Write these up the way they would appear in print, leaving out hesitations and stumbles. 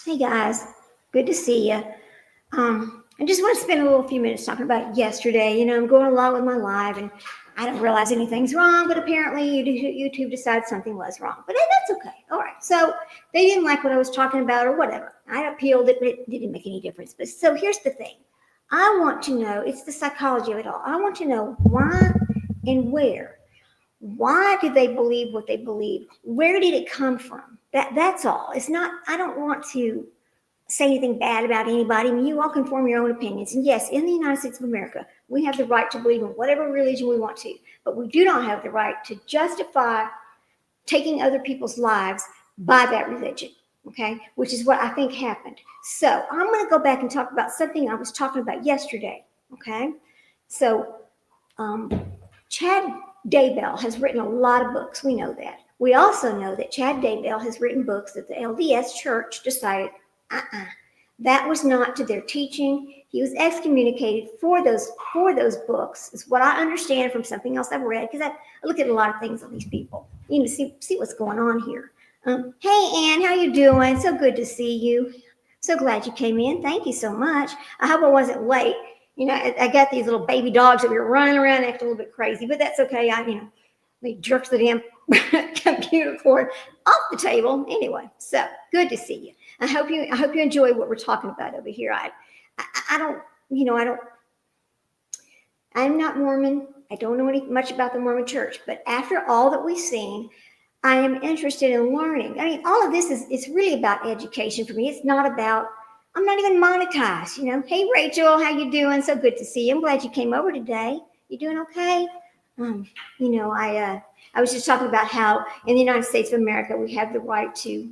Hey guys, good to see you. I just want to spend a little few minutes talking about yesterday. I'm going along with my live, and I don't realize anything's wrong, but apparently YouTube decides something was wrong. But that's okay. All right. So they didn't like what I was talking about, or whatever. I appealed it, but it didn't make any difference. But so here's the thing: I want to know. It's the psychology of it all. I want to know why and where. Why did they believe what they believe? Where did it come from? That's all. It's not. I don't want to say anything bad about anybody. I mean, you all can form your own opinions. And yes, in the United States of America, we have the right to believe in whatever religion we want to, but we do not have the right to justify taking other people's lives by that religion, okay? Which is what I think happened. So I'm going to go back and talk about something I was talking about yesterday, okay? So Chaddaybell has written a lot of books. We know that. We also know that Chaddaybell has written books that the LDS Church decided that was not to their teaching. He was excommunicated for those books, is what I understand from something else I've read, because I look at a lot of things on these people, to see what's going on here. Hey, Ann, how you doing? So good to see you. So glad you came in. Thank you so much. I hope I wasn't late. I got these little baby dogs that were running around acting a little bit crazy, but that's okay. They jerked the damn computer cord off the table. Anyway, so good to see you. I hope you enjoy what we're talking about over here. I'm not Mormon. I don't know much about the Mormon church, but after all that we've seen, I am interested in learning. I mean, all of this is really about education for me. It's not about, I'm not even monetized, Hey, Rachel, how you doing? So good to see you. I'm glad you came over today. You doing okay? I was just talking about how in the United States of America, we have the right to,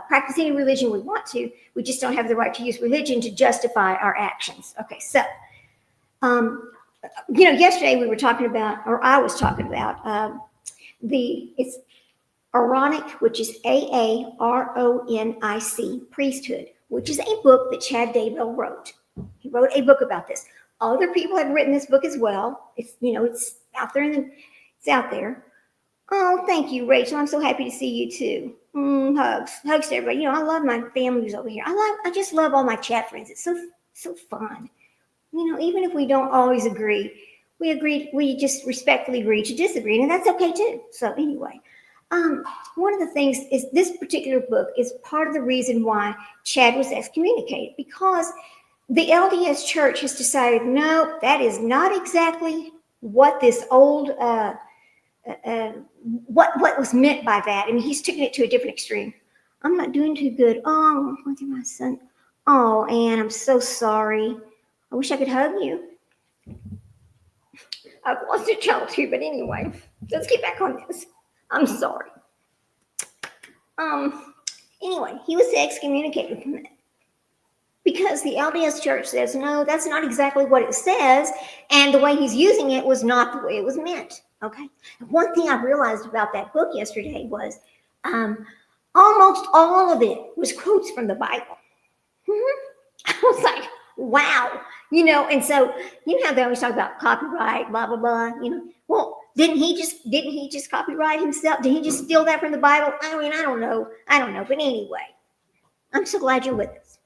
practice any religion we want to. We just don't have the right to use religion to justify our actions. Okay, so, yesterday we were talking about, or I was talking about, it's Aaronic, which is Aaronic, priesthood, which is a book that Chaddaybell wrote. He wrote a book about this. Other people have written this book as well. It's out there it's out there. Oh, thank you, Rachel. I'm so happy to see you too. Hugs to everybody. I love my family who's over here. I just love all my chat friends. It's so fun. Even if we don't always agree, we just respectfully agree to disagree, and that's okay too. So anyway, one of the things is this particular book is part of the reason why Chad was excommunicated, because the LDS Church has decided, no, that is not exactly what this old, what was meant by that. I mean, he's taking it to a different extreme. I'm not doing too good. Oh, look at my son. Oh, Ann, I'm so sorry. I wish I could hug you. I want to tell you, but anyway, let's get back on this. I'm sorry. Anyway, he was excommunicated from that, because the LDS Church says, no, that's not exactly what it says, and the way he's using it was not the way it was meant, okay? One thing I realized about that book yesterday was almost all of it was quotes from the Bible. I was like, wow, and so, how they always talk about copyright, blah, blah, blah, well, didn't he just copyright himself? Did he just steal that from the Bible? I mean, I don't know, but anyway, I'm so glad you're with us.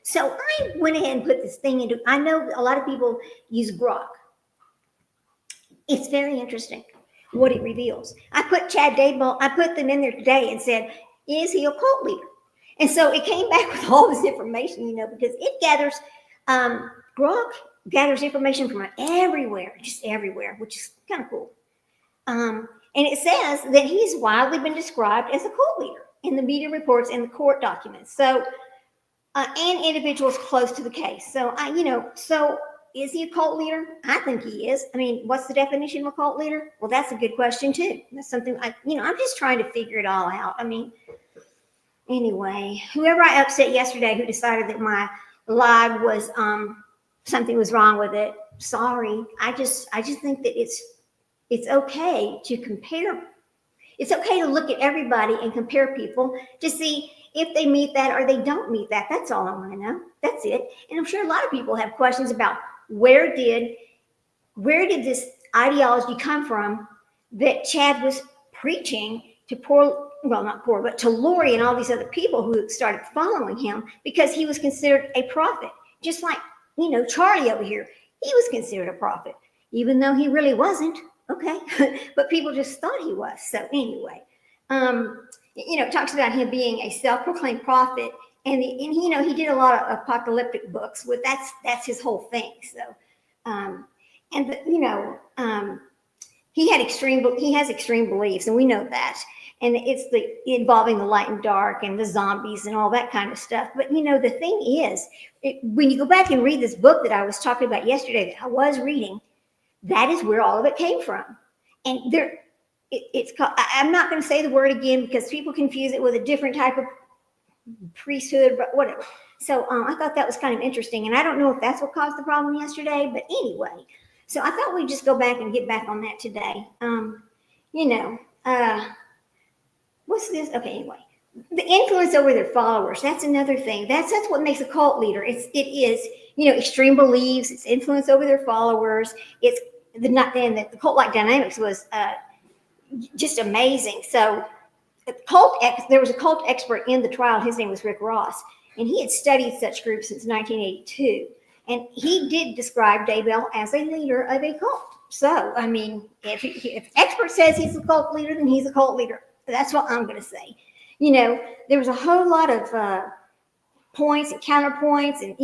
So I went ahead and put this thing into, I know a lot of people use Grok. It's very interesting what it reveals. I put Chaddaybell, I put them in there today and said, is he a cult leader? And so it came back with all this information, because it gathers, Grok gathers information from everywhere, just everywhere, which is kind of cool. And it says that he's widely been described as a cult leader in the media reports and the court documents. So, and individuals close to the case. So, so is he a cult leader? I think he is. I mean, what's the definition of a cult leader? Well, that's a good question too. That's something I'm just trying to figure it all out. I mean, anyway, whoever I upset yesterday who decided that my live was, something was wrong with it, sorry. I just think that it's okay to compare. It's okay to look at everybody and compare people to see if they meet that or they don't meet that. That's all I want to know. That's it. And I'm sure a lot of people have questions about where did this ideology come from that Chad was preaching to poor well, not poor, but to Lori and all these other people who started following him because he was considered a prophet. Just like, Charlie over here, he was considered a prophet, even though he really wasn't. Okay. But people just thought he was. So anyway, it talks about him being a self-proclaimed prophet. And he did a lot of apocalyptic books. That's his whole thing. So, he has extreme beliefs, and we know that. And it's involving the light and dark and the zombies and all that kind of stuff. But the thing is, when you go back and read this book that I was talking about yesterday, that I was reading, that is where all of it came from. And it's called, I'm not going to say the word again because people confuse it with a different type of priesthood, but whatever. So I thought that was kind of interesting. And I don't know if that's what caused the problem yesterday, but anyway. So I thought we'd just go back and get back on that today. What's this? Okay, anyway. The influence over their followers, that's another thing. That's what makes a cult leader. It is extreme beliefs, it's influence over their followers. It's the cult-like dynamics was just amazing. So there was a cult expert in the trial. His name was Rick Ross, and he had studied such groups since 1982. And he did describe Daybell as a leader of a cult. So, I mean, if expert says he's a cult leader, then he's a cult leader. That's what I'm going to say. There was a whole lot of points and counterpoints, and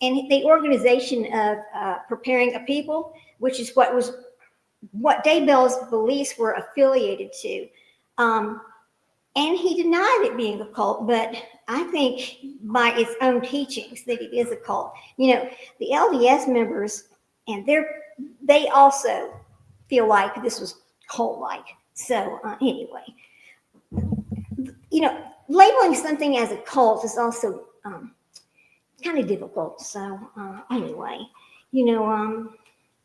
and the organization of preparing a people, which is what Daybell's beliefs were affiliated to. And he denied it being a cult, but I think by its own teachings that it is a cult. The LDS members, and they also feel like this was cult-like. So anyway, labeling something as a cult is also kind of difficult. So anyway,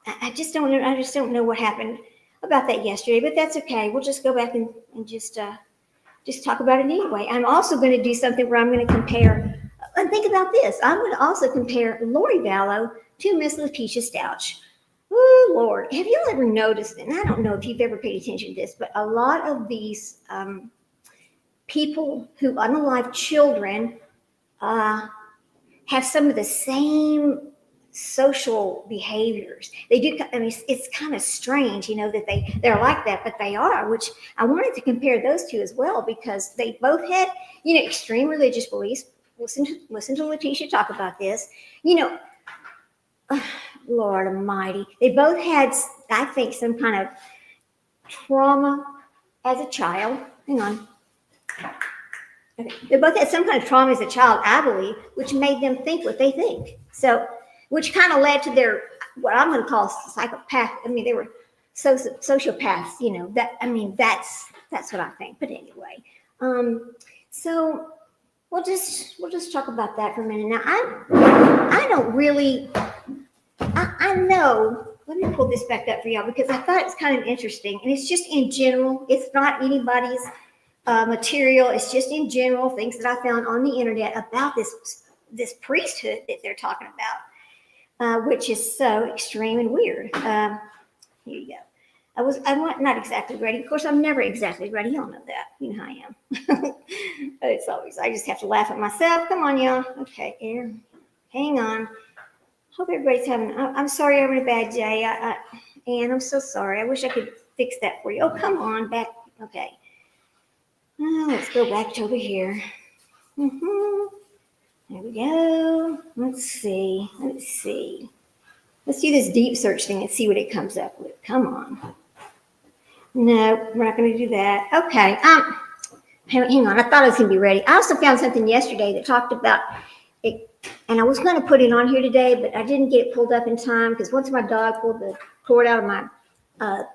I just don't know what happened about that yesterday, but that's okay. We'll just go back and just talk about it anyway. I'm also going to do something where I'm going to compare, and think about this. I'm going to also compare Lori Vallow to Miss Letitia Stouch. Oh, Lord. Have you ever noticed, and I don't know if you've ever paid attention to this, but a lot of these people who unalive children have some of the same social behaviors. They do. I mean, it's kind of strange, that they're like that, but they are. Which I wanted to compare those two as well because they both had, extreme religious beliefs. Listen to Letitia talk about this. Lord Almighty, they both had, I think, some kind of trauma as a child. Hang on. Okay. They both had some kind of trauma as a child, I believe, which made them think what they think. So, which kind of led to their, what I'm going to call psychopath. I mean, they were sociopaths, that's what I think. But anyway, so we'll just talk about that for a minute. Now, I don't really, I know, let me pull this back up for y'all because I thought it's kind of interesting. And it's just in general, it's not anybody's material. It's just in general things that I found on the internet about this priesthood that they're talking about, which is so extreme and weird. Here you go. I'm not exactly ready. Of course, I'm never exactly ready. Y'all know that. You know how I am. It's always, I just have to laugh at myself. Come on, y'all. Okay, here. Hang on. Hope everybody's I'm sorry I'm having a bad day. Ann, I'm so sorry. I wish I could fix that for you. Oh, come on, back. Okay. Let's go back to over here. There we go. Let's see. Let's do this deep search thing and see what it comes up with. Come on. No, we're not going to do that. Okay. Hang on. I thought I was going to be ready. I also found something yesterday that talked about it, and I was going to put it on here today, but I didn't get it pulled up in time because once my dog pulled the cord out of my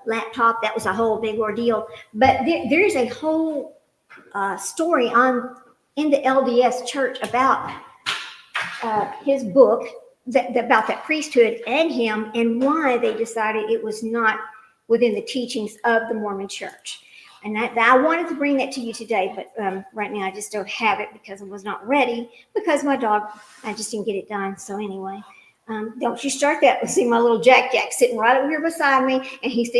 laptop, that was a whole big ordeal. But there's a whole story in the LDS church about his book about that priesthood and him, and why they decided it was not within the teachings of the Mormon church. And I wanted to bring that to you today, but right now I just don't have it because I was not ready because my dog, I just didn't get it done. So anyway, Don't you start that. See my little Jack sitting right over here beside me, and he's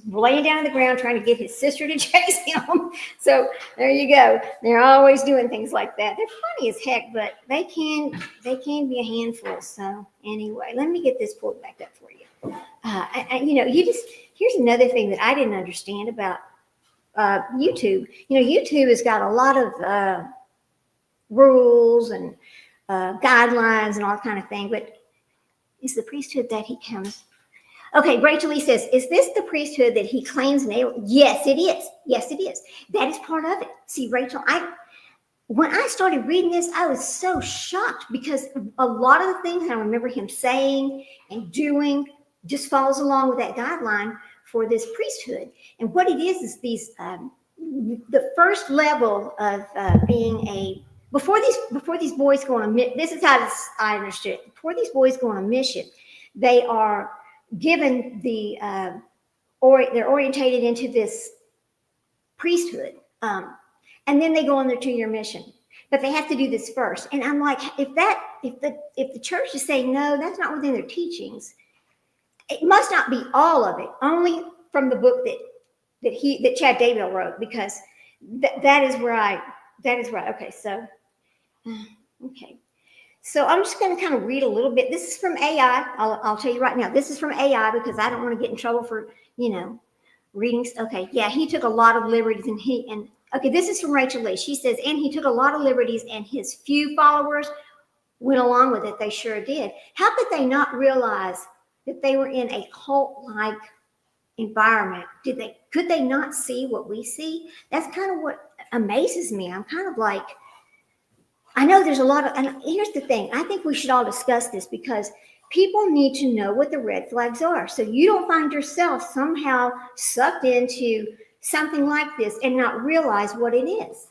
laying down on the ground trying to get his sister to chase him. So there you go. They're always doing things like that. They're funny as heck, but they can be a handful. So anyway, let me get this pulled back up for you. Here's another thing that I didn't understand about YouTube. YouTube has got a lot of rules and guidelines and all kind of thing, but is the priesthood that he comes? Okay, Rachel Lee says, is this the priesthood that he claims now? Yes, it is. Yes, it is. That is part of it. See, Rachel, when I started reading this, I was so shocked because a lot of the things I remember him saying and doing just follows along with that guideline for this priesthood. And what it is these the first level of being before these boys go on a mission. This is how I understood it. Before these boys go on a mission, they are given they're orientated into this priesthood, and then they go on their 2-year mission. But they have to do this first. And I'm like, if the church is saying no, that's not within their teachings. It must not be all of it, only from the book that Chaddaybell wrote, because that is where okay, so okay. So I'm just going to kind of read a little bit. This is from AI. I'll tell you right now, this is from AI because I don't want to get in trouble for, reading. Okay. Yeah. He took a lot of liberties okay. This is from Rachel Lee. She says, and he took a lot of liberties and his few followers went along with it. They sure did. How could they not realize that they were in a cult-like environment? Could they not see what we see? That's kind of what amazes me. I'm kind of like, I know there's a lot of, and here's the thing. I think we should all discuss this because people need to know what the red flags are. So you don't find yourself somehow sucked into something like this and not realize what it is.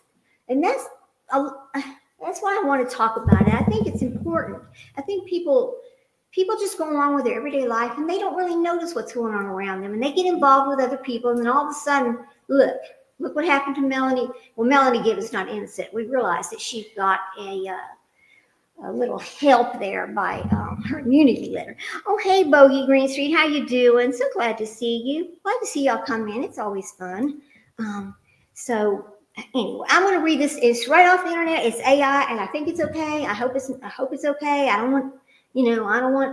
And that's why I want to talk about it. I think it's important. I think people just go along with their everyday life and they don't really notice what's going on around them. And they get involved with other people. And then all of a sudden, look what happened to Melanie. Well, Melanie Gibbons not innocent. We realized that she got a little help there by her immunity letter. Oh, hey, Bogey Greenstreet, how you doing? So glad to see you. Glad to see y'all come in. It's always fun. So anyway, I'm going to read this. It's right off the internet. It's AI, and I think it's okay. I hope it's okay. I don't want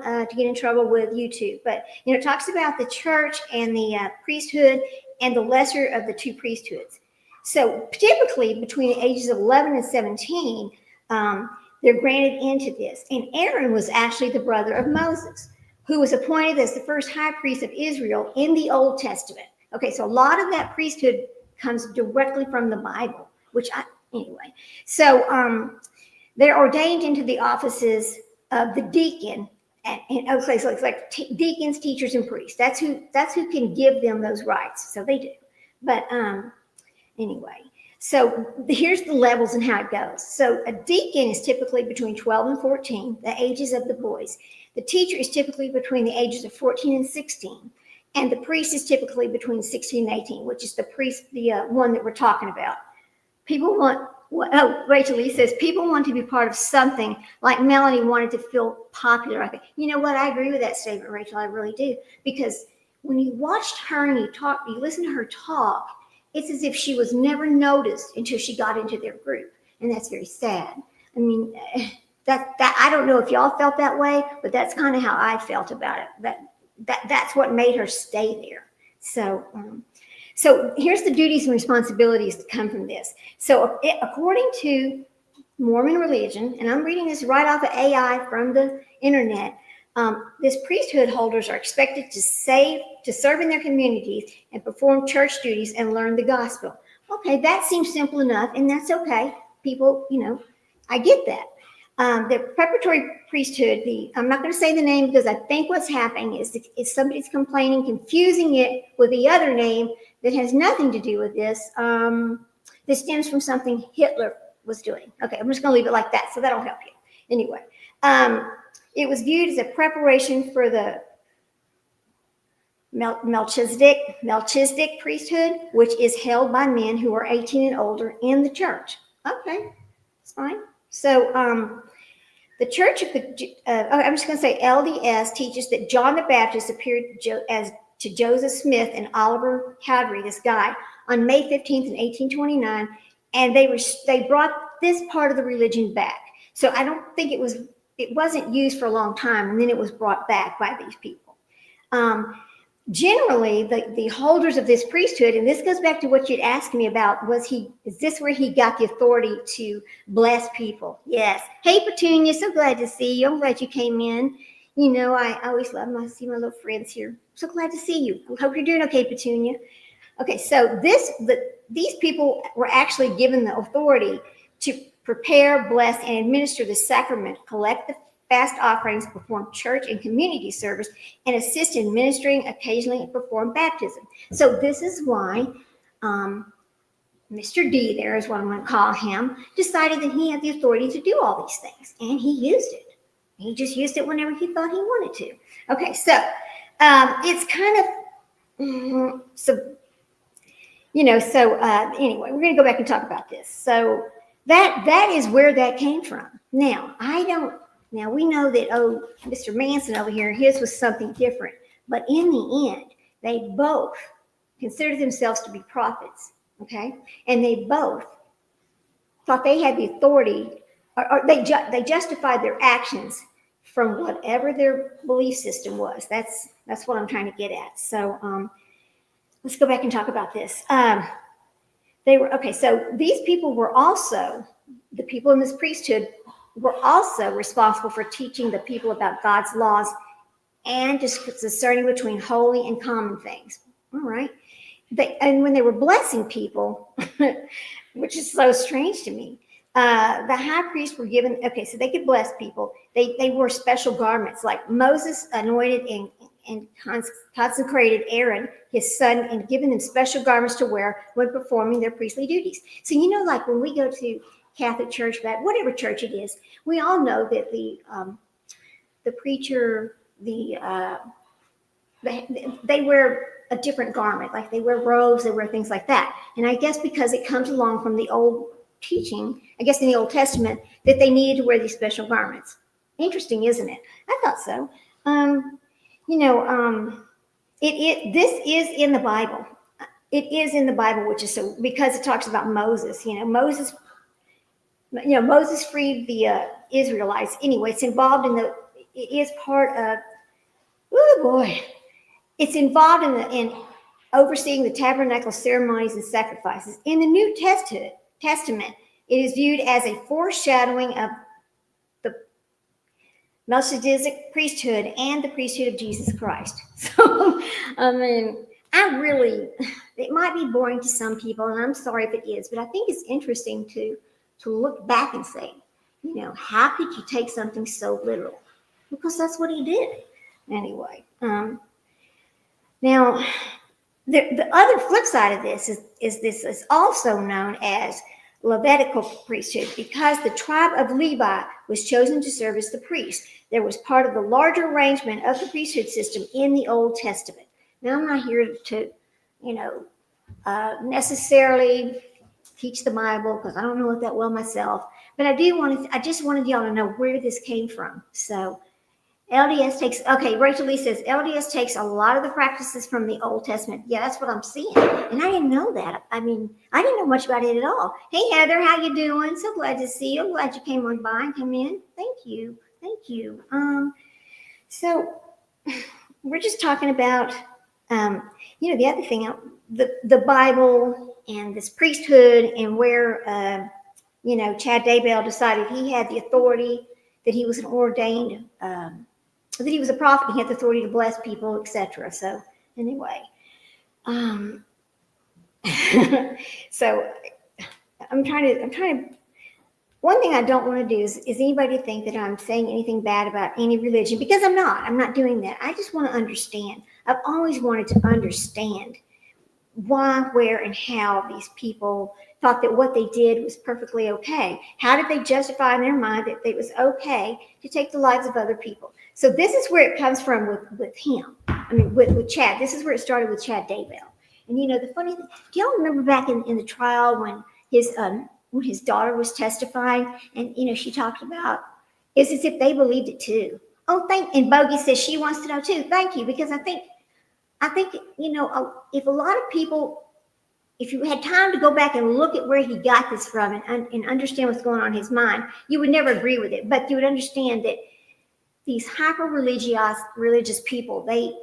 to get in trouble with YouTube. But it talks about the church and the priesthood and the lesser of the 2 priesthoods. So typically between the ages of 11 and 17, they're granted into this. And Aaron was actually the brother of Moses, who was appointed as the first high priest of Israel in the Old Testament. Okay, so a lot of that priesthood comes directly from the Bible, anyway. So they're ordained into the offices of the deacon, so it's like deacons, teachers, and priests. That's who can give them those rights. So they do. But anyway, so here's the levels and how it goes. So a deacon is typically between 12 and 14, the ages of the boys. The teacher is typically between the ages of 14 and 16. And the priest is typically between 16 and 18, which is the one that we're talking about. Rachel Lee says, people want to be part of something like Melanie wanted to feel popular. I think, you know what? I agree with that statement, Rachel. I really do. Because when you watched her and you listen to her talk, it's as if she was never noticed until she got into their group. And that's very sad. I mean, that I don't know if y'all felt that way, but that's kind of how I felt about it. That's what made her stay there. So here's the duties and responsibilities that come from this. So according to Mormon religion, and I'm reading this right off of AI from the internet, this priesthood holders are expected to serve in their communities and perform church duties and learn the gospel. Okay, that seems simple enough, and that's okay. People, I get that. The preparatory priesthood, I'm not going to say the name because I think what's happening is somebody's complaining, confusing it with the other name that has nothing to do with this. This stems from something Hitler was doing. Okay, I'm just going to leave it like that, so that'll help you. Anyway, it was viewed as a preparation for the Melchizedek priesthood, which is held by men who are 18 and older in the church. Okay, it's fine. So The Church of the, I'm just going to say LDS teaches that John the Baptist appeared to Joseph Smith and Oliver Cowdery, this guy, on May 15th in 1829, and they brought this part of the religion back. So I don't think it wasn't used for a long time, and then it was brought back by these people. Generally, the holders of this priesthood, and this goes back to what you'd asked me about, is this where he got the authority to bless people? Yes. Hey, Petunia, so glad to see you. I'm glad you came in. You know, I always love to see my little friends here. So glad to see you. I hope you're doing okay, Petunia. Okay, so these people were actually given the authority to prepare, bless, and administer the sacrament, collect the fast offerings, perform church and community service, and assist in ministering, occasionally perform baptism. So this is why Mr. D, there is what I'm going to call him, decided that he had the authority to do all these things, and he used it. He just used it whenever he thought he wanted to. Okay, so it's kind of anyway, we're going to go back and talk about this. So that is where that came from. Now we know that, Mr. Manson over here, his was something different. But in the end, they both considered themselves to be prophets, okay? And they both thought they had the authority, or they justified their actions from whatever their belief system was. That's what I'm trying to get at. So let's go back and talk about this. So these people were also, the people in this priesthood were also responsible for teaching the people about God's laws and discerning between holy and common things. All right. And when they were blessing people, which is so strange to me, the high priests were given, so they could bless people. They wore special garments, like Moses anointed and consecrated Aaron, his son, and given them special garments to wear when performing their priestly duties. So, like when we go to Catholic Church, but whatever church it is, we all know that the preacher, they wear a different garment, like they wear robes, they wear things like that. And I guess because it comes along from the old teaching, I guess in the Old Testament, that they needed to wear these special garments. Interesting, isn't it? I thought so. This is in the Bible. It is in the Bible, which is so, because it talks about Moses. Moses freed the Israelites. Anyway, it's involved it is part of, it's involved in overseeing the tabernacle ceremonies and sacrifices. In the New Testament, it is viewed as a foreshadowing of the Melchizedek priesthood and the priesthood of Jesus Christ. So, it might be boring to some people, and I'm sorry if it is, but I think it's interesting to look back and say, how could you take something so literal? Because that's what he did. Anyway, now the other flip side of this is this is also known as Levitical priesthood, because the tribe of Levi was chosen to serve as the priest. There was part of the larger arrangement of the priesthood system in the Old Testament. Now, I'm not here to, necessarily teach the Bible, because I don't know it that well myself. But I just wanted y'all to know where this came from. So LDS Rachel Lee says, LDS takes a lot of the practices from the Old Testament. Yeah, that's what I'm seeing. And I didn't know that. I didn't know much about it at all. Hey, Heather, how you doing? So glad to see you. I'm glad you came on by and come in. Thank you. So we're just talking about, the other thing, the Bible and this priesthood, and where, Chaddaybell decided he had the authority, that he was an ordained, that he was a prophet, he had the authority to bless people, etc. So anyway, so I'm trying to, one thing I don't want to do is anybody think that I'm saying anything bad about any religion, because I'm not doing that. I just want to understand. I've always wanted to understand why, where, and how these people thought that what they did was perfectly okay. How did they justify in their mind that it was okay to take the lives of other people? So this is where it comes from with him. With Chad. This is where it started with Chaddaybell. And the funny thing, do y'all remember back in the trial when his daughter was testifying, and she talked about It's as if they believed it too. Oh, and Bogey says she wants to know too. Thank you, because I think if a lot of people, if you had time to go back and look at where he got this from and understand what's going on in his mind, you would never agree with it, but you would understand that these religious people, they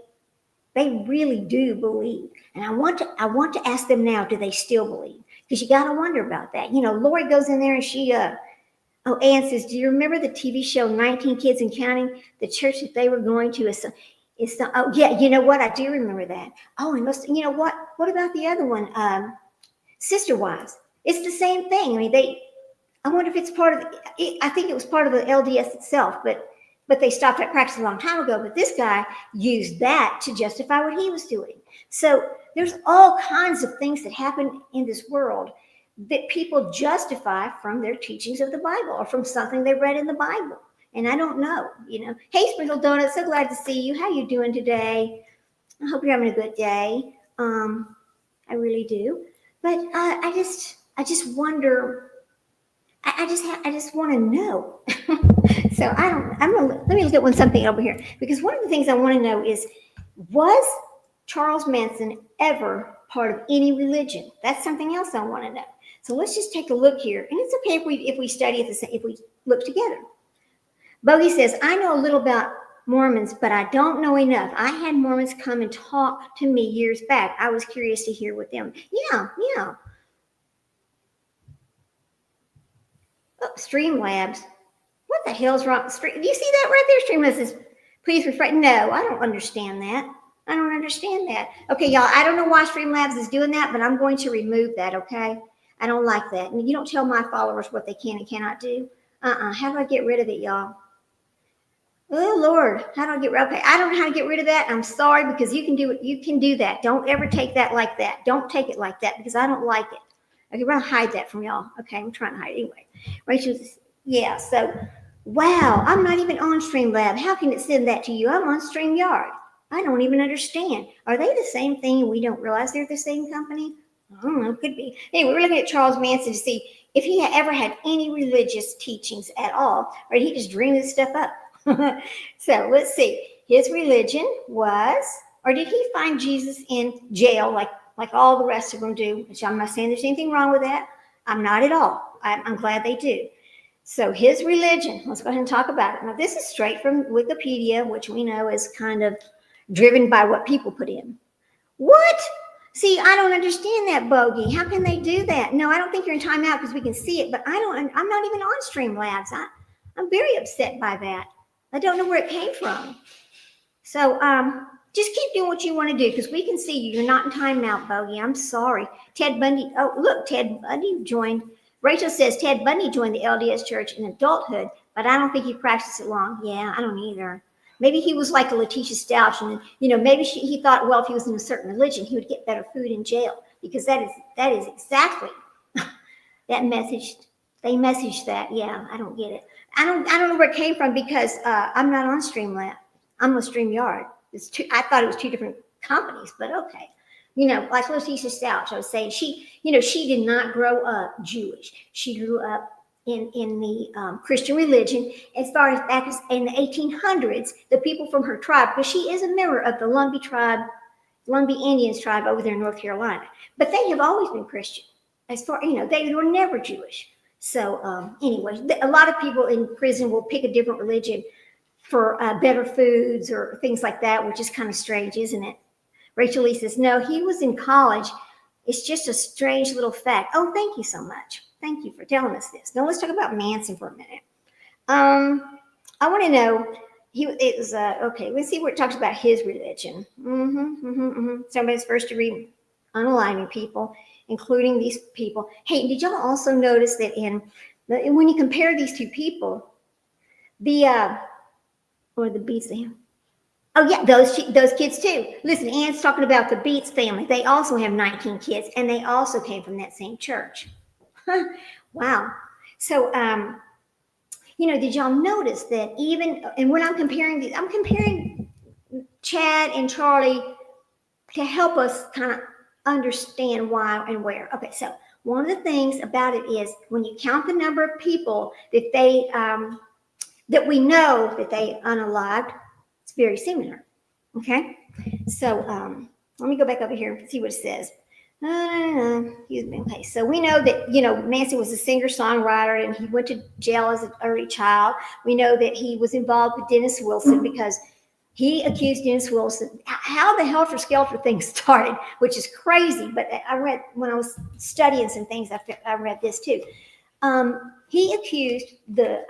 really do believe. And I want to ask them now, do they still believe? Because you got to wonder about that. Lori goes in there and she, Ann says, do you remember the TV show 19 Kids and Counting? The church that they were going to oh, yeah, you know what? I do remember that. Oh, and what about the other one? Sister Wives. It's the same thing. I mean, I wonder if it's part of I think it was part of the LDS itself, but they stopped that practice a long time ago. But this guy used that to justify what he was doing. So there's all kinds of things that happen in this world that people justify from their teachings of the Bible or from something they read in the Bible. And I don't know, Hey, Sprinkle Donut, so glad to see you. How you doing today? I hope you're having a good day. I really do. But I just wonder. I just want to know. So let me look at something over here, because one of the things I want to know is, was Charles Manson ever part of any religion? That's something else I want to know. So let's just take a look here, and it's okay if we study if we look together. Bogey says, I know a little about Mormons, but I don't know enough. I had Mormons come and talk to me years back. I was curious to hear with them. Yeah. Oh, Streamlabs. What the hell's wrong? Do you see that right there? Streamlabs says, please refresh. No, I don't understand that. Okay, y'all, I don't know why Streamlabs is doing that, but I'm going to remove that, okay? I don't like that. And you don't tell my followers what they can and cannot do. How do I get rid of it, y'all? Oh, Lord, how do I get rid of it? Okay, I don't know how to get rid of that. I'm sorry, because you can do it. You can do that. Don't ever take that like that. Don't take it like that, because I don't like it. Okay, we're going to hide that from y'all. Okay, I'm trying to hide it anyway. Rachel says, yeah, so, wow, I'm not even on Streamlab. How can it send that to you? I'm on StreamYard. I don't even understand. Are they the same thing and we don't realize they're the same company? I don't know, could be. Anyway, we're looking at Charles Manson to see if he ever had any religious teachings at all, or did he just dream this stuff up? So let's see. His religion was, or did he find Jesus in jail like all the rest of them do? Which I'm not saying there's anything wrong with that. I'm not at all. I'm glad they do. So his religion, let's go ahead and talk about it. Now, this is straight from Wikipedia, which we know is kind of driven by what people put in. What? See, I don't understand that, Bogey. How can they do that? No, I don't think you're in timeout because we can see it, but I'm not even on Streamlabs. I'm very upset by that. I don't know where it came from. So just keep doing what you want to do, because we can see you. You're not in timeout, Bogey. I'm sorry. Ted Bundy. Oh, look, Ted Bundy joined. Rachel says Ted Bundy joined the LDS Church in adulthood, but I don't think he practiced it long. Yeah, I don't either. Maybe he was like a Letitia Stouch, and maybe he thought, well, if he was in a certain religion, he would get better food in jail, because that is exactly that message. They messaged that. Yeah, I don't get it. I don't know where it came from, because I'm not on Streamlab. I'm on StreamYard. I thought it was two different companies, but okay. Like Letitia Stouch, I was saying, she did not grow up Jewish. She grew up in the Christian religion as far as back in the 1800s. The people from her tribe, because she is a member of the Lumbee Indians tribe over there in North Carolina, but they have always been Christian. As far they were never Jewish. So anyway, a lot of people in prison will pick a different religion for better foods or things like that, which is kind of strange, isn't it? Rachel Lee says, no, he was in college. It's just a strange little fact. Oh, thank you so much. Thank you for telling us this. Now let's talk about Manson for a minute. I want to know, okay, let's see where it talks about his religion. Somebody's first degree unaliving people, including these people. Hey, did y'all also notice that when you compare these two people, the Beats they have? Oh yeah, those kids too. Listen, Ann's talking about the Beats family. They also have 19 kids, and they also came from that same church. Wow. So, did y'all notice that and when I'm comparing these, I'm comparing Chad and Charlie to help us kind of understand why and where. Okay, so one of the things about it is when you count the number of people that they that we know that they unalived. It's very similar. Okay, so let me go back over here and see what it says. Okay, so we know that Manson was a singer-songwriter, and he went to jail as an early child. We know that he was involved with Dennis Wilson because he accused Dennis Wilson. How the Helter Skelter thing started, which is crazy, but I read when I was studying some things. I read this too. He accused the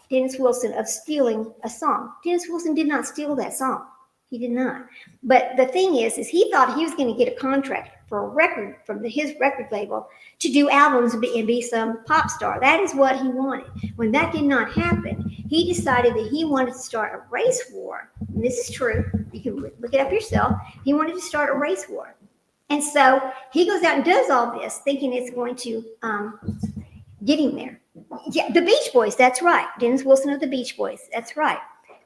Dennis Wilson of stealing a song. Dennis Wilson did not steal that song. He did not. But the thing is he thought he was going to get a contract for a record from his record label to do albums and be some pop star. That is what he wanted. When that did not happen, he decided that he wanted to start a race war. And this is true. You can look it up yourself. He wanted to start a race war. And so he goes out and does all this thinking it's going to get him there. Yeah, the Beach Boys, that's right. Dennis Wilson of the Beach Boys, that's right.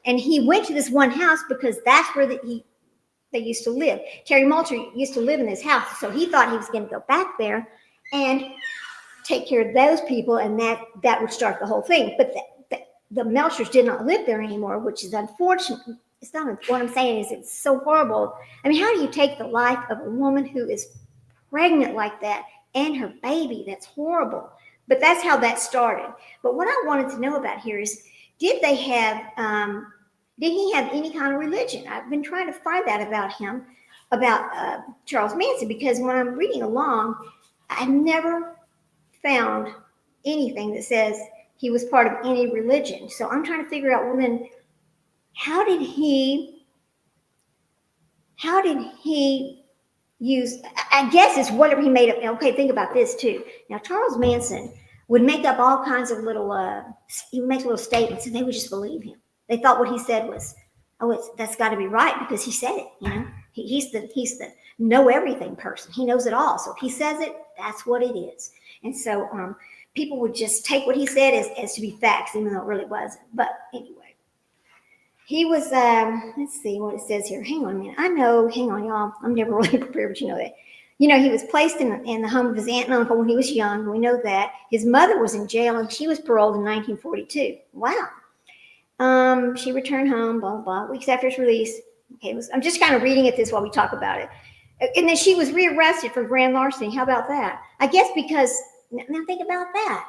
And he went to this one house because that's where they used to live. Terry Moulter used to live in this house, so he thought he was going to go back there and take care of those people, and that would start the whole thing. But the Melchers did not live there anymore, which is unfortunate. It's not what I'm saying is it's so horrible. I mean, how do you take the life of a woman who is pregnant like that and her baby? That's horrible. But that's how that started. But what I wanted to know about here is, did he have any kind of religion? I've been trying to find that about him, about Charles Manson, because when I'm reading along, I've never found anything that says he was part of any religion. So I'm trying to figure out, well, then, how did he use, I guess it's whatever he made up. Okay, think about this too. Now, Charles Manson would make up all kinds of little, he would make little statements, and they would just believe him. They thought what he said was, that's got to be right because he said it. He's the know everything person. He knows it all. So if he says it, that's what it is. And so people would just take what he said as to be facts, even though it really wasn't. But anyway, he was. Let's see what it says here. Hang on a minute. Hang on, y'all. I'm never really prepared, but you know that. He was placed in the home of his aunt and uncle when he was young. We know that. His mother was in jail, and she was paroled in 1942. Wow. She returned home, blah, blah, blah, weeks after his release. Okay, I'm just kind of reading at this while we talk about it. And then she was rearrested for grand larceny. How about that? I guess because, now think about that.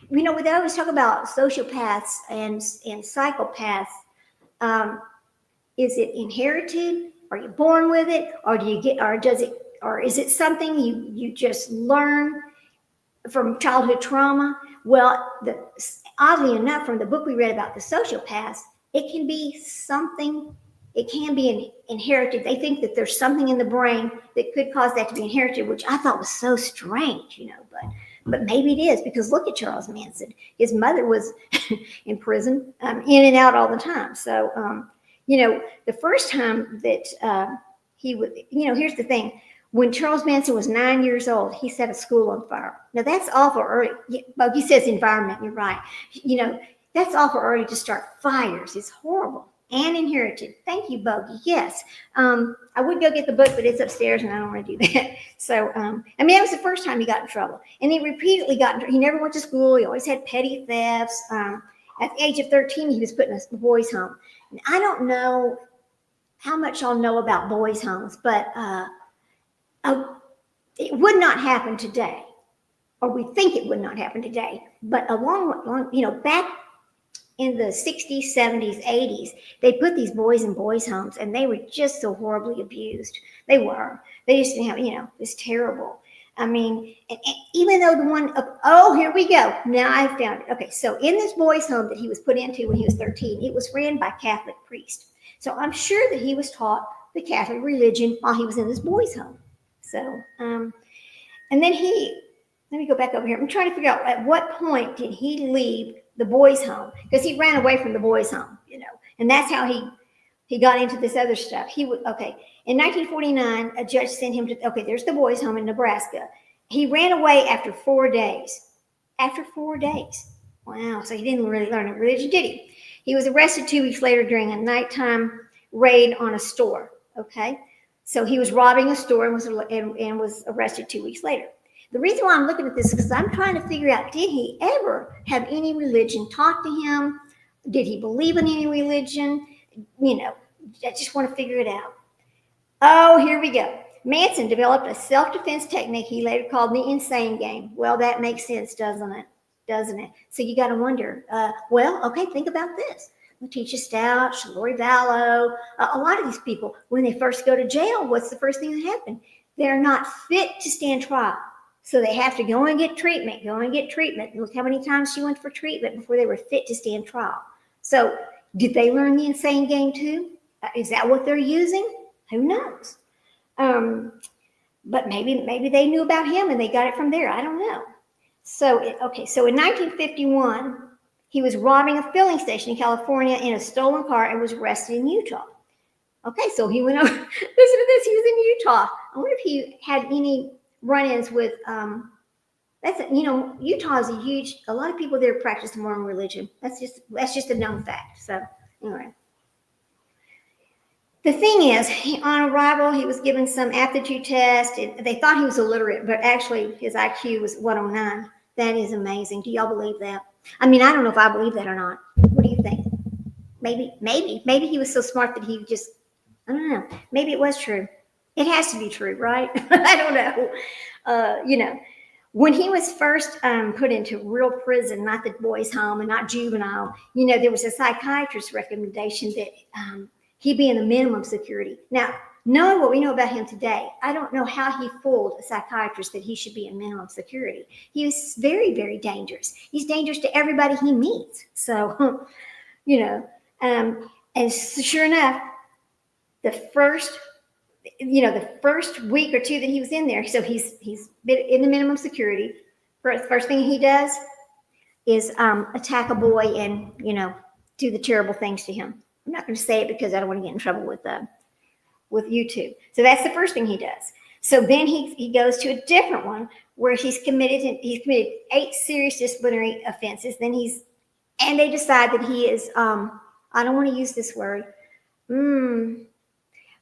They always talk about sociopaths and psychopaths. Is it inherited? Are you born with it? Or is it something you just learn from childhood trauma? Well, oddly enough, from the book we read about the sociopaths, it can be something. It can be inherited. They think that there's something in the brain that could cause that to be inherited, which I thought was so strange, But maybe it is, because look at Charles Manson. His mother was in prison, in and out all the time. So, the first time that he would, here's the thing. When Charles Manson was 9 years old, he set a school on fire. Now, that's awful early. Bogey says environment, you're right. That's awful early to start fires. It's horrible. And inherited. Thank you, Bogey. Yes. I would go get the book, but it's upstairs, and I don't want to do that. So, that was the first time he got in trouble. And he repeatedly he never went to school. He always had petty thefts. At the age of 13, he was put in a boys' home. And I don't know how much y'all know about boys' homes, but it would not happen today, or we think it would not happen today. But back in the 60s, 70s, 80s, they put these boys in boys' homes, and they were just so horribly abused. They were. They just didn't have, it was terrible. And even though here we go. Now I found it. Okay, so in this boys' home that he was put into when he was 13, it was ran by Catholic priests. So I'm sure that he was taught the Catholic religion while he was in this boys' home. So, and then let me go back over here. I'm trying to figure out at what point did he leave the boys' home, because he ran away from the boys' home, and that's how he got into this other stuff. In 1949, a judge sent him to, there's the boys' home in Nebraska. He ran away after 4 days. After 4 days. Wow. So he didn't really learn a religion, did he? He was arrested 2 weeks later during a nighttime raid on a store. Okay. So he was robbing a store and was arrested 2 weeks later. The reason why I'm looking at this is because I'm trying to figure out, did he ever have any religion taught to him? Did he believe in any religion? I just want to figure it out. Oh, here we go. Manson developed a self-defense technique he later called the insane game. Well, that makes sense, doesn't it? So you got to wonder, okay, think about this. Letitia Stouch, Lori Vallow, a lot of these people, when they first go to jail, what's the first thing that happened? They're not fit to stand trial. So they have to go and get treatment. Look how many times she went for treatment before they were fit to stand trial. So did they learn the insane game too? Is that what they're using? Who knows? But maybe they knew about him and they got it from there. I don't know. So in 1951, he was robbing a filling station in California in a stolen car and was arrested in Utah. Okay, so he went over. Listen to this. He was in Utah. I wonder if he had any run-ins with. Utah is a lot of people there practice the Mormon religion. That's just a known fact. So anyway. The thing is, on arrival, he was given some aptitude test. They thought he was illiterate, but actually his IQ was 109. That is amazing. Do y'all believe that? I mean, I don't know if I believe that or not. What do you think? Maybe he was so smart that he just, I don't know. Maybe it was true. It has to be true, right? I don't know. When he was first put into real prison, not the boys' home and not juvenile, there was a psychiatrist's recommendation that he be in the minimum security. Now, knowing what we know about him today, I don't know how he fooled a psychiatrist that he should be in minimum security. He was very, very dangerous. He's dangerous to everybody he meets. So, and sure enough, the first week or two that he was in there, so he's been in the minimum security. First thing he does is attack a boy and, do the terrible things to him. I'm not going to say it because I don't want to get in trouble with YouTube. So that's the first thing he does. So then he goes to a different one where he's committed 8 serious disciplinary offenses. And they decide that he is, I don't want to use this word,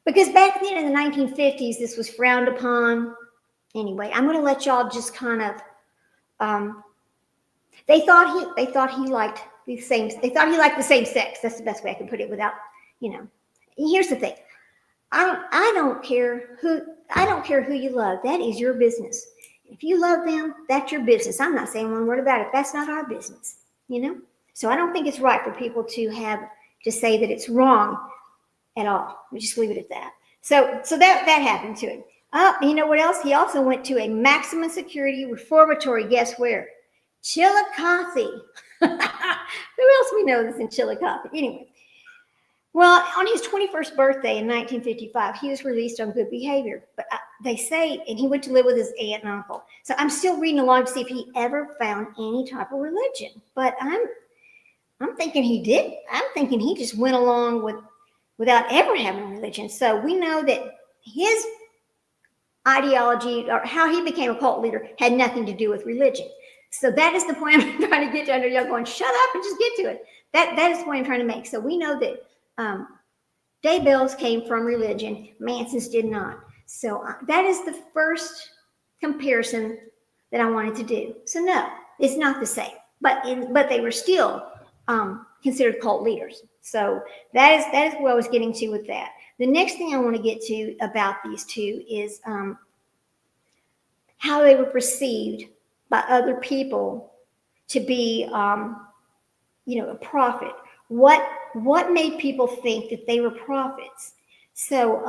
because back then in the 1950s, this was frowned upon. Anyway, I'm going to let y'all just kind of, they thought he liked the same sex. That's the best way I can put it without, Here's the thing. I don't care who you love. That is your business. If you love them, that's your business. I'm not saying one word about it. That's not our business, So I don't think it's right for people to say that it's wrong at all. We just leave it at that. So that happened to him. You know what else? He also went to a maximum security reformatory. Guess where? Chillicothe. Who else we know that's in Chillicothe? Anyway, well, on his 21st birthday in 1955, he was released on good behavior. But they say, and he went to live with his aunt and uncle. So I'm still reading along to see if he ever found any type of religion. But I'm thinking he did. I'm thinking he just went along without ever having religion. So we know that his ideology or how he became a cult leader had nothing to do with religion. So that is the point I'm trying to get to. I know y'all going, shut up and just get to it. That is the point I'm trying to make. So we know that Chaddaybell's came from religion. Manson's did not. So that is the first comparison that I wanted to do. So no, it's not the same. But they were still considered cult leaders. So that is where I was getting to with that. The next thing I want to get to about these two is how they were perceived by other people to be, a prophet. What made people think that they were prophets? So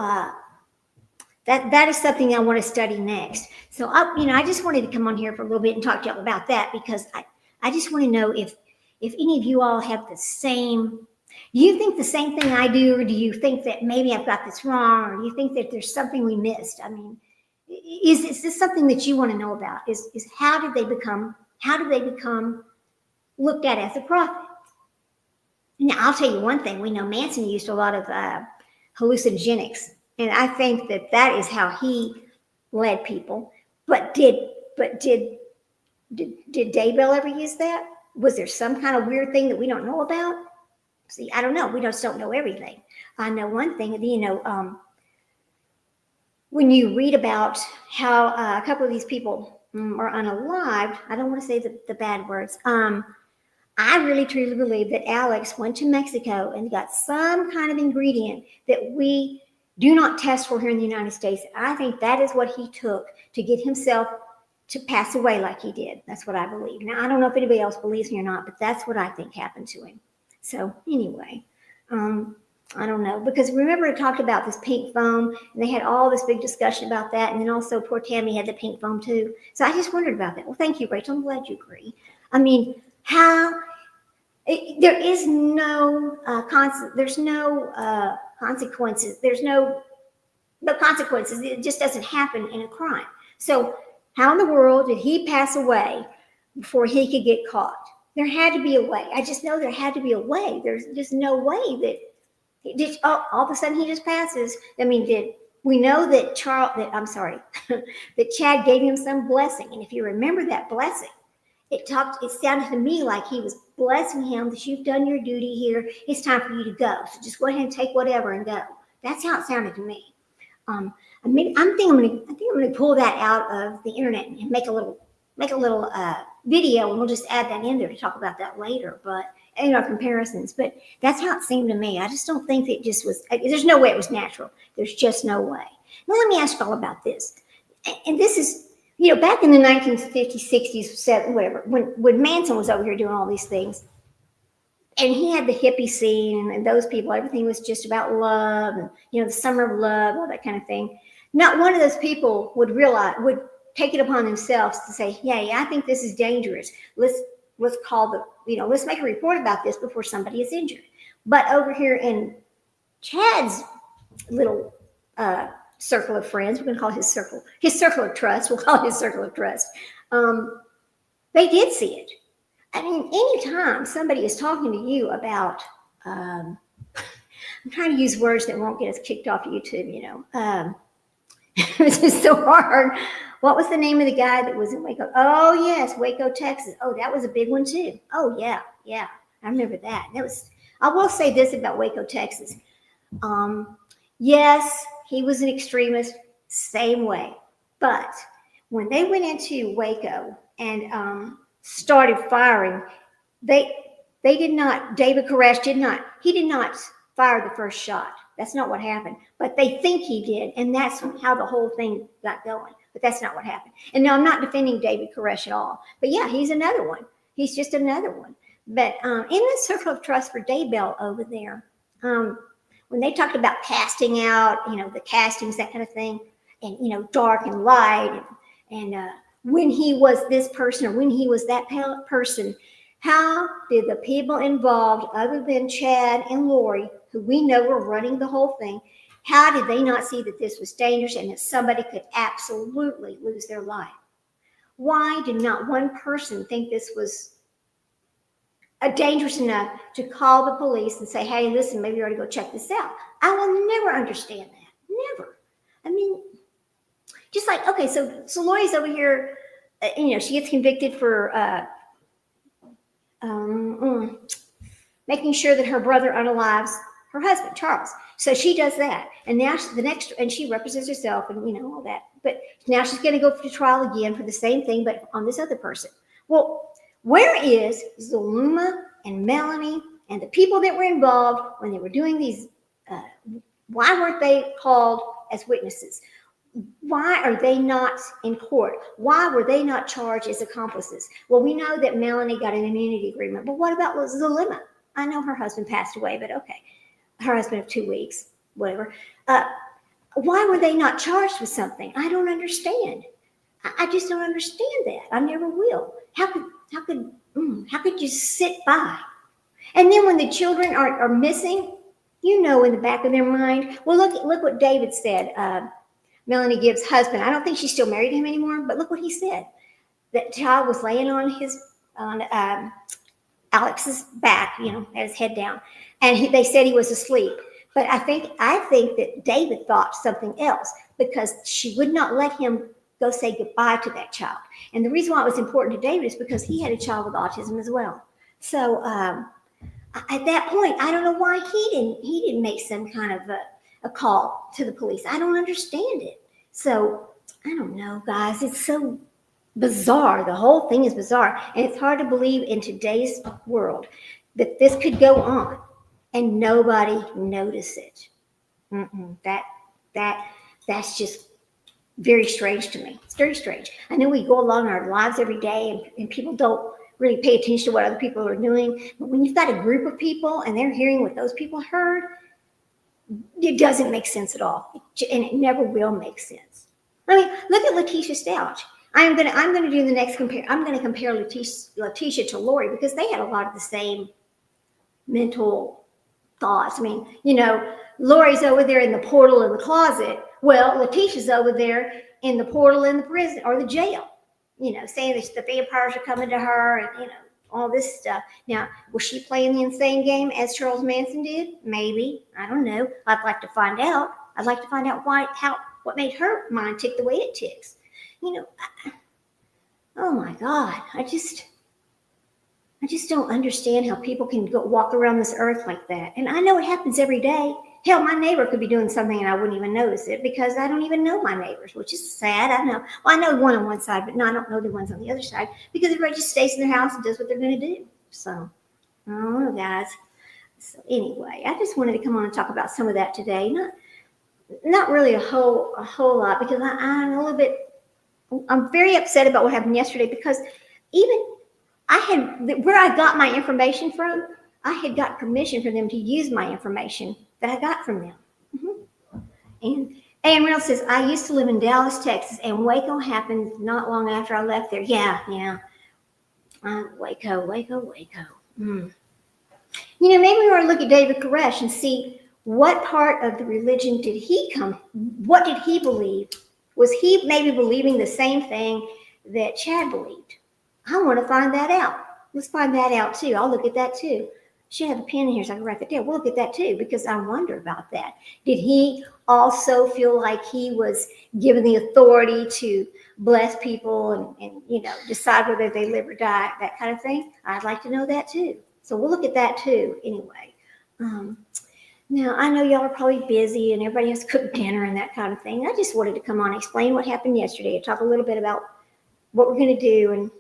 that is something I want to study next. So I just wanted to come on here for a little bit and talk to y'all about that because I just want to know if any of you all have the same. Do you think the same thing I do, or do you think that maybe I've got this wrong, or do you think that there's something we missed? I mean, is this something that you want to know about? Is how did they become looked at as a prophet? Now, I'll tell you one thing. We know Manson used a lot of hallucinogenics, and I think that is how he led people. But did Chaddaybell ever use that? Was there some kind of weird thing that we don't know about? See, I don't know. We just don't know everything. I know one thing. When you read about how a couple of these people or unalived, I don't want to say the bad words. I really truly believe that Alex went to Mexico and got some kind of ingredient that we do not test for here in the United States. I think that is what he took to get himself to pass away like he did. That's what I believe. Now, I don't know if anybody else believes me or not, but that's what I think happened to him. So, anyway, I don't know. Because remember, I talked about this pink foam, and they had all this big discussion about that. And then also, poor Tammy had the pink foam too. So, I just wondered about that. Well, thank you, Rachel. I'm glad you agree. I mean, there is no there's no consequences. There's no consequences. It just doesn't happen in a crime. So how in the world did he pass away before he could get caught? There had to be a way. I just know there had to be a way. There's just no way that he just all of a sudden he just passes. I mean, did we know that that Chad gave him some blessing? And if you remember that blessing, it sounded to me like he was blessing him that you've done your duty here. It's time for you to go. So just go ahead and take whatever and go. That's how it sounded to me. I think I'm gonna pull that out of the internet and make a little video, and we'll just add that in there to talk about that later. But comparisons. But that's how it seemed to me. I just don't think that it just was. There's no way it was natural. There's just no way. Now let me ask you all about this. And this is. Back in the 1950s, 60s, 70s, whatever, when Manson was over here doing all these things, and he had the hippie scene and those people, everything was just about love and, the summer of love, all that kind of thing. Not one of those people would take it upon themselves to say, hey, I think this is dangerous. Let's call let's make a report about this before somebody is injured. But over here in Chad's little, circle of friends, we're going to call it his circle of trust. We'll call it his circle of trust. They did see it. I mean, anytime somebody is talking to you about, I'm trying to use words that won't get us kicked off YouTube, it's just so hard. What was the name of the guy that was in Waco? Oh, yes, Waco, Texas. Oh, that was a big one too. Oh, yeah. I remember that. I will say this about Waco, Texas. Yes, he was an extremist, same way. But when they went into Waco and started firing, David Koresh did not fire the first shot. That's not what happened. But they think he did, and that's how the whole thing got going. But that's not what happened. And now I'm not defending David Koresh at all. But yeah, he's another one. He's just another one. But in the circle of trust for Chaddaybell over there, when they talked about casting out, the castings, that kind of thing, and, dark and light, and when he was this person or when he was that person, how did the people involved, other than Chad and Lori, who we know were running the whole thing, how did they not see that this was dangerous and that somebody could absolutely lose their life? Why did not one person think this was dangerous enough to call the police and say, hey, listen, maybe you ought to go check this out? I will never understand that. Never. I mean, just like, okay, so Lori's over here, she gets convicted for making sure that her brother unalives her husband, Charles. So she does that. And now and she represents herself and, all that. But now she's going to go to trial again for the same thing, but on this other person. Well, where is Zulema and Melanie and the people that were involved when they were doing these? Why weren't they called as witnesses? Why are they not in court? Why were they not charged as accomplices? Well, we know that Melanie got an immunity agreement, but what about Zulema? I know her husband passed away, but okay. Her husband of 2 weeks, whatever. Why were they not charged with something? I don't understand. I just don't understand that. I never will. How could you sit by? And then when the children are missing, in the back of their mind, well, look what David said. Melanie Gibbs' husband. I don't think she's still married to him anymore, but look what he said. That child was laying on Alex's back, had his head down, and they said he was asleep. But I think that David thought something else because she would not let him go say goodbye to that child. And the reason why it was important to David is because he had a child with autism as well. So at that point, I don't know why he didn't make some kind of a call to the police. I don't understand it. So I don't know, guys. It's so bizarre. The whole thing is bizarre. And it's hard to believe in today's world that this could go on and nobody notice it. That that that's just very strange to me. It's very strange. I know we go along our lives every day and people don't really pay attention to what other people are doing. But when you've got a group of people and they're hearing what those people heard, it doesn't make sense at all. And it never will make sense. I mean, look at Letitia Stouch. I'm gonna do the next compare. I'm gonna compare Letitia to Lori because they had a lot of the same mental thoughts. I mean, Lori's over there in the portal in the closet. Well, Letitia's over there in the portal in the prison or the jail, saying that the vampires are coming to her and, all this stuff. Now, was she playing the insane game as Charles Manson did? Maybe. I don't know. I'd like to find out. I'd like to find out what made her mind tick the way it ticks. Oh my God. I just don't understand how people can walk around this earth like that. And I know it happens every day. Hell, my neighbor could be doing something and I wouldn't even notice it because I don't even know my neighbors, which is sad. I know. Well, I know one on one side, but no, I don't know the ones on the other side because everybody just stays in their house and does what they're going to do. So, I don't know, guys. So anyway, I just wanted to come on and talk about some of that today. Not really a whole lot because I'm a little bit. I'm very upset about what happened yesterday because even where I got my information from, I had got permission for them to use my information that I got from them. And Real says, I used to live in Dallas, Texas, and Waco happened not long after I left there. Yeah. Waco. Maybe we ought to look at David Koresh and see what part of the religion did he come, what did he believe? Was he maybe believing the same thing that Chad believed? I want to find that out. Let's find that out too. I'll look at that too. Should have a pen in here so I can write that down. We'll look at that too because I wonder about that. Did he also feel like he was given the authority to bless people and decide whether they live or die, that kind of thing? I'd like to know that too. So we'll look at that too anyway. Now, I know y'all are probably busy and everybody has cooked dinner and that kind of thing. I just wanted to come on and explain what happened yesterday and talk a little bit about what we're going to do and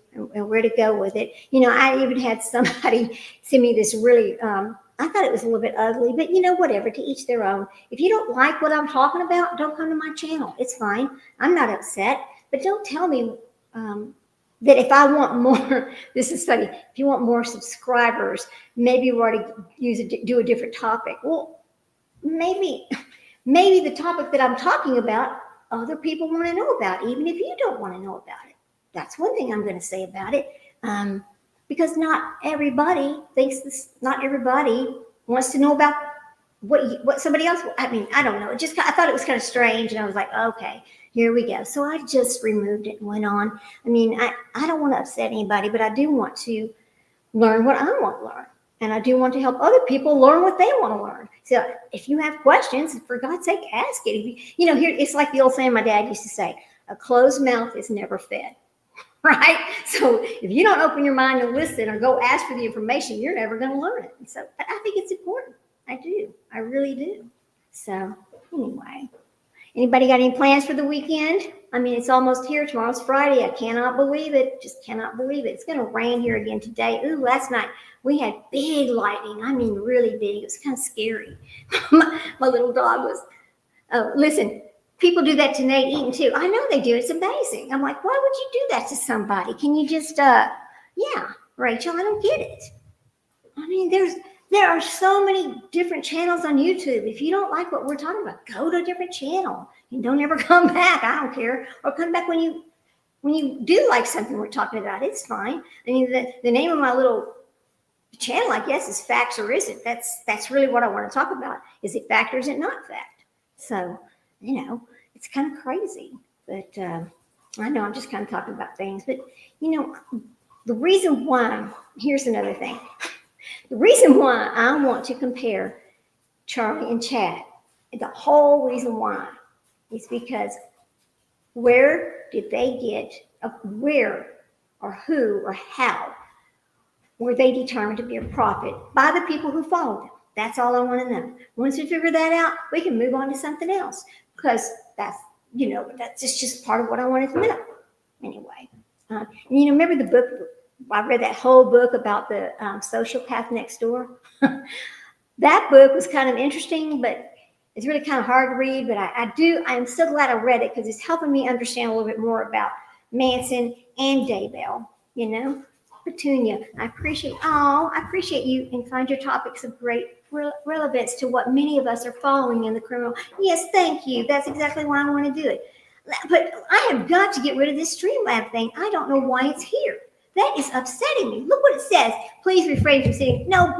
where to go with it. I even had somebody send me this really, I thought it was a little bit ugly, but whatever, to each their own. If you don't like what I'm talking about, don't come to my channel. It's fine. I'm not upset, but don't tell me that if I want more, this is funny, if you want more subscribers, maybe you ought to do a different topic. Well, maybe the topic that I'm talking about, other people want to know about, even if you don't want to know about it. That's one thing I'm going to say about it, because not everybody not everybody wants to know about what somebody else. I mean, I don't know. I thought it was kind of strange, and I was like, okay, here we go. So I just removed it and went on. I mean, I don't want to upset anybody, but I do want to learn what I want to learn, and I do want to help other people learn what they want to learn. So if you have questions, for God's sake, ask it. Here it's like the old saying my dad used to say: "A closed mouth is never fed." Right? So if you don't open your mind to listen or go ask for the information, you're never going to learn it. And so I think it's important. I do. I really do. So anyway, anybody got any plans for the weekend? I mean, it's almost here. Tomorrow's Friday. I cannot believe it. Just cannot believe it. It's going to rain here again today. Ooh, last night we had big lightning. I mean, really big. It was kind of scary. my little dog was, oh, listen. People do that to Nate Eaton too. I know they do. It's amazing. I'm like, why would you do that to somebody? Can you just, yeah, Rachel, I don't get it. I mean, there are so many different channels on YouTube. If you don't like what we're talking about, go to a different channel and don't ever come back. I don't care. Or come back when you do like something we're talking about. It's fine. I mean, the name of my little channel, I guess, is Facts or Is It? That's really what I want to talk about. Is it fact or is it not fact? So, it's kind of crazy, but I know I'm just kind of talking about things, but the reason why, here's another thing. The reason why I want to compare Charlie and Chad, the whole reason why is because where did they get, where or who or how were they determined to be a prophet by the people who followed them? That's all I want to know. Once we figure that out, we can move on to something else because that's just part of what I wanted to know. Anyway, Remember the book? I read that whole book about the sociopath next door. That book was kind of interesting, but it's really kind of hard to read. But I'm so glad I read it because it's helping me understand a little bit more about Manson and Daybell. Petunia, I appreciate you and find your topics of great relevance to what many of us are following in the criminal. Yes, thank you. That's exactly why I want to do it. But I have got to get rid of this Streamlab thing. I don't know why it's here. That is upsetting me. Look what it says. Please refrain from sitting. No,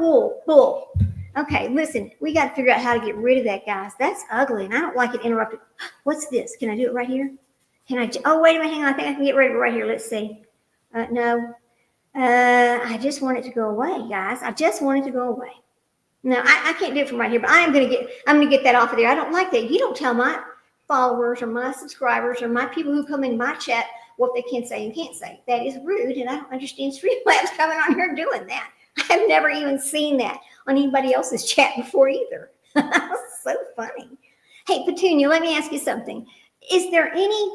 bull. Okay, listen, we got to figure out how to get rid of that, guys. That's ugly, and I don't like it interrupted. What's this? Can I do it right here? Oh, wait a minute. Hang on. I think I can get rid of it right here. Let's see. No. I just want it to go away, guys. I just want it to go away. No, I can't do it from right here, but I'm gonna get that off of there. I don't like that. You don't tell my followers or my subscribers or my people who come in my chat what they can say and can't say. That is rude, and I don't understand Streamlabs coming on here doing that. I've never even seen that on anybody else's chat before either. So funny. Hey, Petunia, let me ask you something. Is there any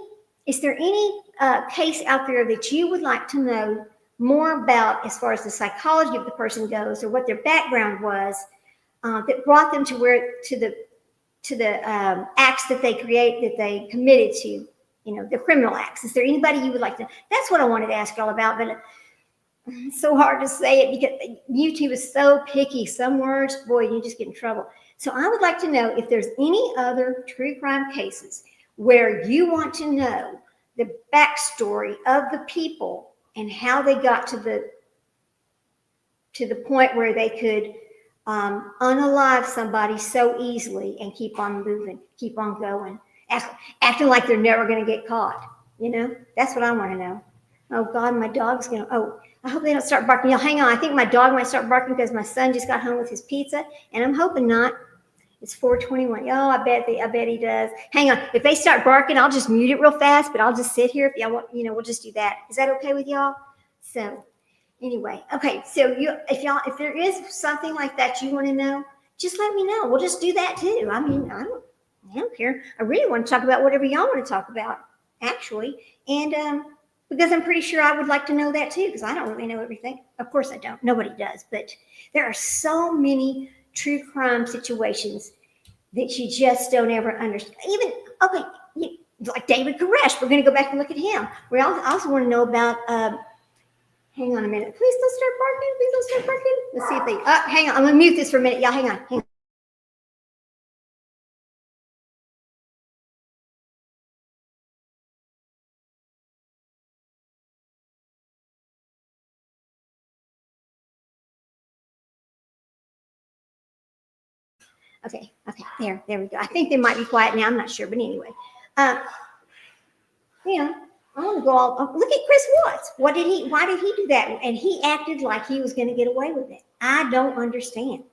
case out there that you would like to know more about as far as the psychology of the person goes, or what their background was that brought them to the acts that they committed to, the criminal acts? Is there anybody you would like to? That's what I wanted to ask y'all about, but it's so hard to say it because YouTube is so picky. Some words, boy, you just get in trouble. So I would like to know if there's any other true crime cases where you want to know the backstory of the people and how they got to the point where they could unalive somebody so easily and keep on moving, keep on going, acting like they're never going to get caught. That's what I want to know. Oh God, my dog's going to, I hope they don't start barking. Hang on. I think my dog might start barking because my son just got home with his pizza, and I'm hoping not. It's 4:21. Oh, I bet he does. Hang on. If they start barking, I'll just mute it real fast, but I'll just sit here. If y'all want, we'll just do that. Is that okay with y'all? So anyway, okay. So if there is something like that you want to know, just let me know. We'll just do that too. I mean, I don't care. I really want to talk about whatever y'all want to talk about, actually. And because I'm pretty sure I would like to know that too, because I don't really know everything. Of course I don't. Nobody does. But there are so many true crime situations that you just don't ever understand. Even, like David Koresh, we're going to go back and look at him. We also want to know about, hang on a minute. Please don't start barking. Let's see if they, hang on. I'm going to mute this for a minute. Y'all, hang on. Okay, there we go. I think they might be quiet now. I'm not sure, but anyway. I want to go look at Chris Watts. Why did he do that? And he acted like he was going to get away with it. I don't understand.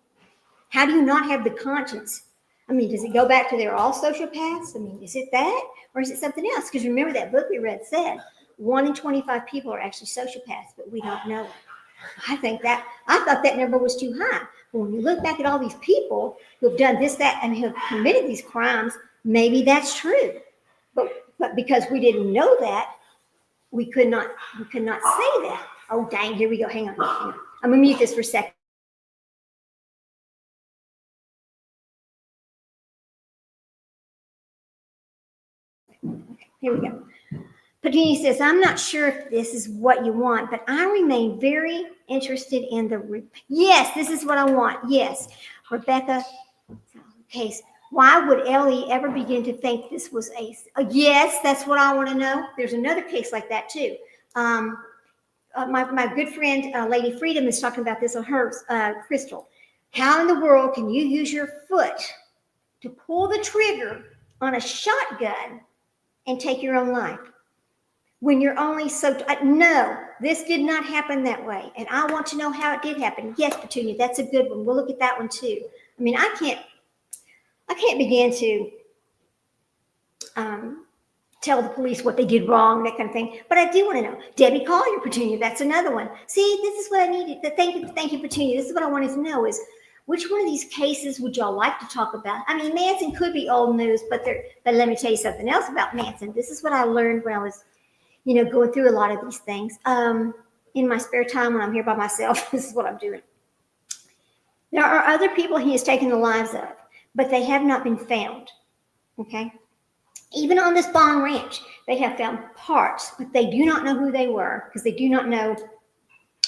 How do you not have the conscience? I mean, does it go back to they're all sociopaths? I mean, is it that? Or is it something else? Because remember that book we read said 1 in 25 people are actually sociopaths, but we don't know it. I thought that number was too high. But when you look back at all these people who have done this, that, and who have committed these crimes, maybe that's true. But because we didn't know that, we could not say that. Oh, dang, here we go. Hang on. I'm going to mute this for a second. Okay, here we go. Petunia says, I'm not sure if this is what you want, but I remain very interested in the... Yes, this is what I want. Yes. Rebecca, case. Why would Ellie ever begin to think this was Ace? Yes, that's what I want to know. There's another case like that, too. My good friend, Lady Freedom, is talking about this on her Crystal. How in the world can you use your foot to pull the trigger on a shotgun and take your own life? When you're only no, this did not happen that way. And I want to know how it did happen. Yes, Petunia, that's a good one. We'll look at that one too. I mean, I can't begin to tell the police what they did wrong, that kind of thing. But I do want to know. Debbie Collier, Petunia, that's another one. See, this is what I needed. Thank you, Petunia. This is what I wanted to know is, which one of these cases would y'all like to talk about? I mean, Manson could be old news, but let me tell you something else about Manson. This is what I learned when I was going through a lot of these things. In my spare time when I'm here by myself, this is what I'm doing. There are other people he has taken the lives of, but they have not been found. Okay? Even on this Bond Ranch, they have found parts, but they do not know who they were because they do not know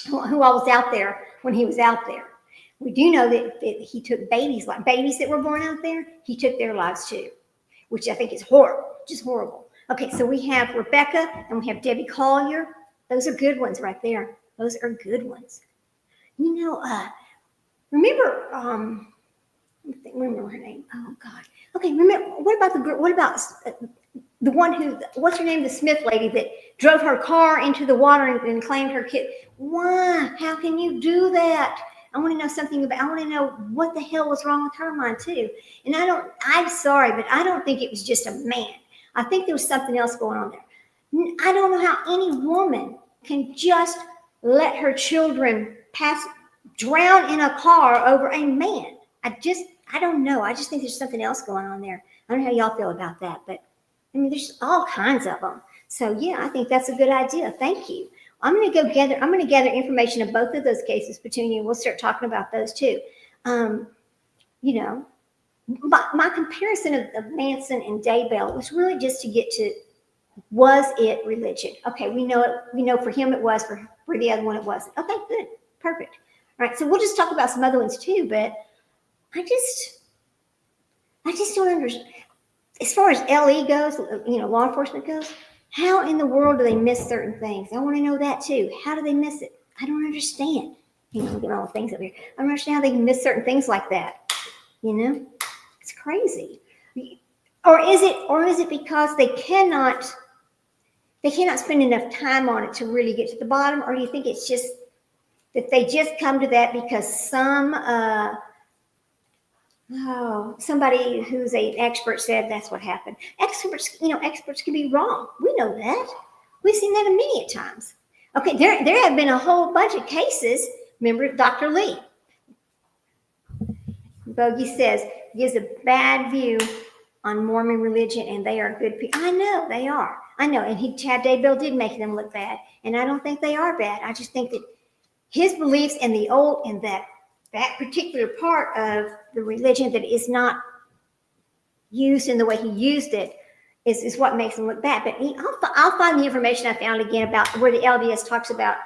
who all was out there when he was out there. We do know that he took babies, like babies that were born out there, he took their lives too, which I think is horrible, just horrible. Okay, so we have Rebecca and we have Debbie Collier. Those are good ones right there. Those are good ones. Remember, remember her name. Oh God. Okay, remember, what about the one who, what's her name? The Smith lady that drove her car into the water and claimed her kid. Why? How can you do that? I want to know something about, I want to know what the hell was wrong with her mind too. And I'm sorry, but I don't think it was just a man. I think there was something else going on there. I don't know how any woman can just let her children drown in a car over a man. I don't know. I just think there's something else going on there. I don't know how y'all feel about that, but I mean, there's all kinds of them. So yeah, I think that's a good idea. Thank you. I'm going to gather information of both of those cases, Petunia, and we'll start talking about those too. My comparison of Manson and Daybell was really just to get to, was it religion? Okay, we know for him it was, for the other one it wasn't. Okay, good, perfect. All right, so we'll just talk about some other ones too, but I just don't understand. As far as LE goes, law enforcement goes, how in the world do they miss certain things? I want to know that too. How do they miss it? I don't understand. Get all the things up here. I don't understand how they can miss certain things like that. It's crazy. Or is it because they cannot spend enough time on it to really get to the bottom? Or do you think it's just that they just come to that because somebody who's an expert said that's what happened. Experts can be wrong. We know that. We've seen that a million times. Okay, there have been a whole bunch of cases. Remember Dr. Lee? Bogey says, gives a bad view on Mormon religion, and they are good people. I know they are. I know, and Chaddaybell did make them look bad, and I don't think they are bad. I just think that his beliefs and that particular part of the religion that is not used in the way he used it is what makes him look bad. But I'll find the information I found again about where the LDS talks about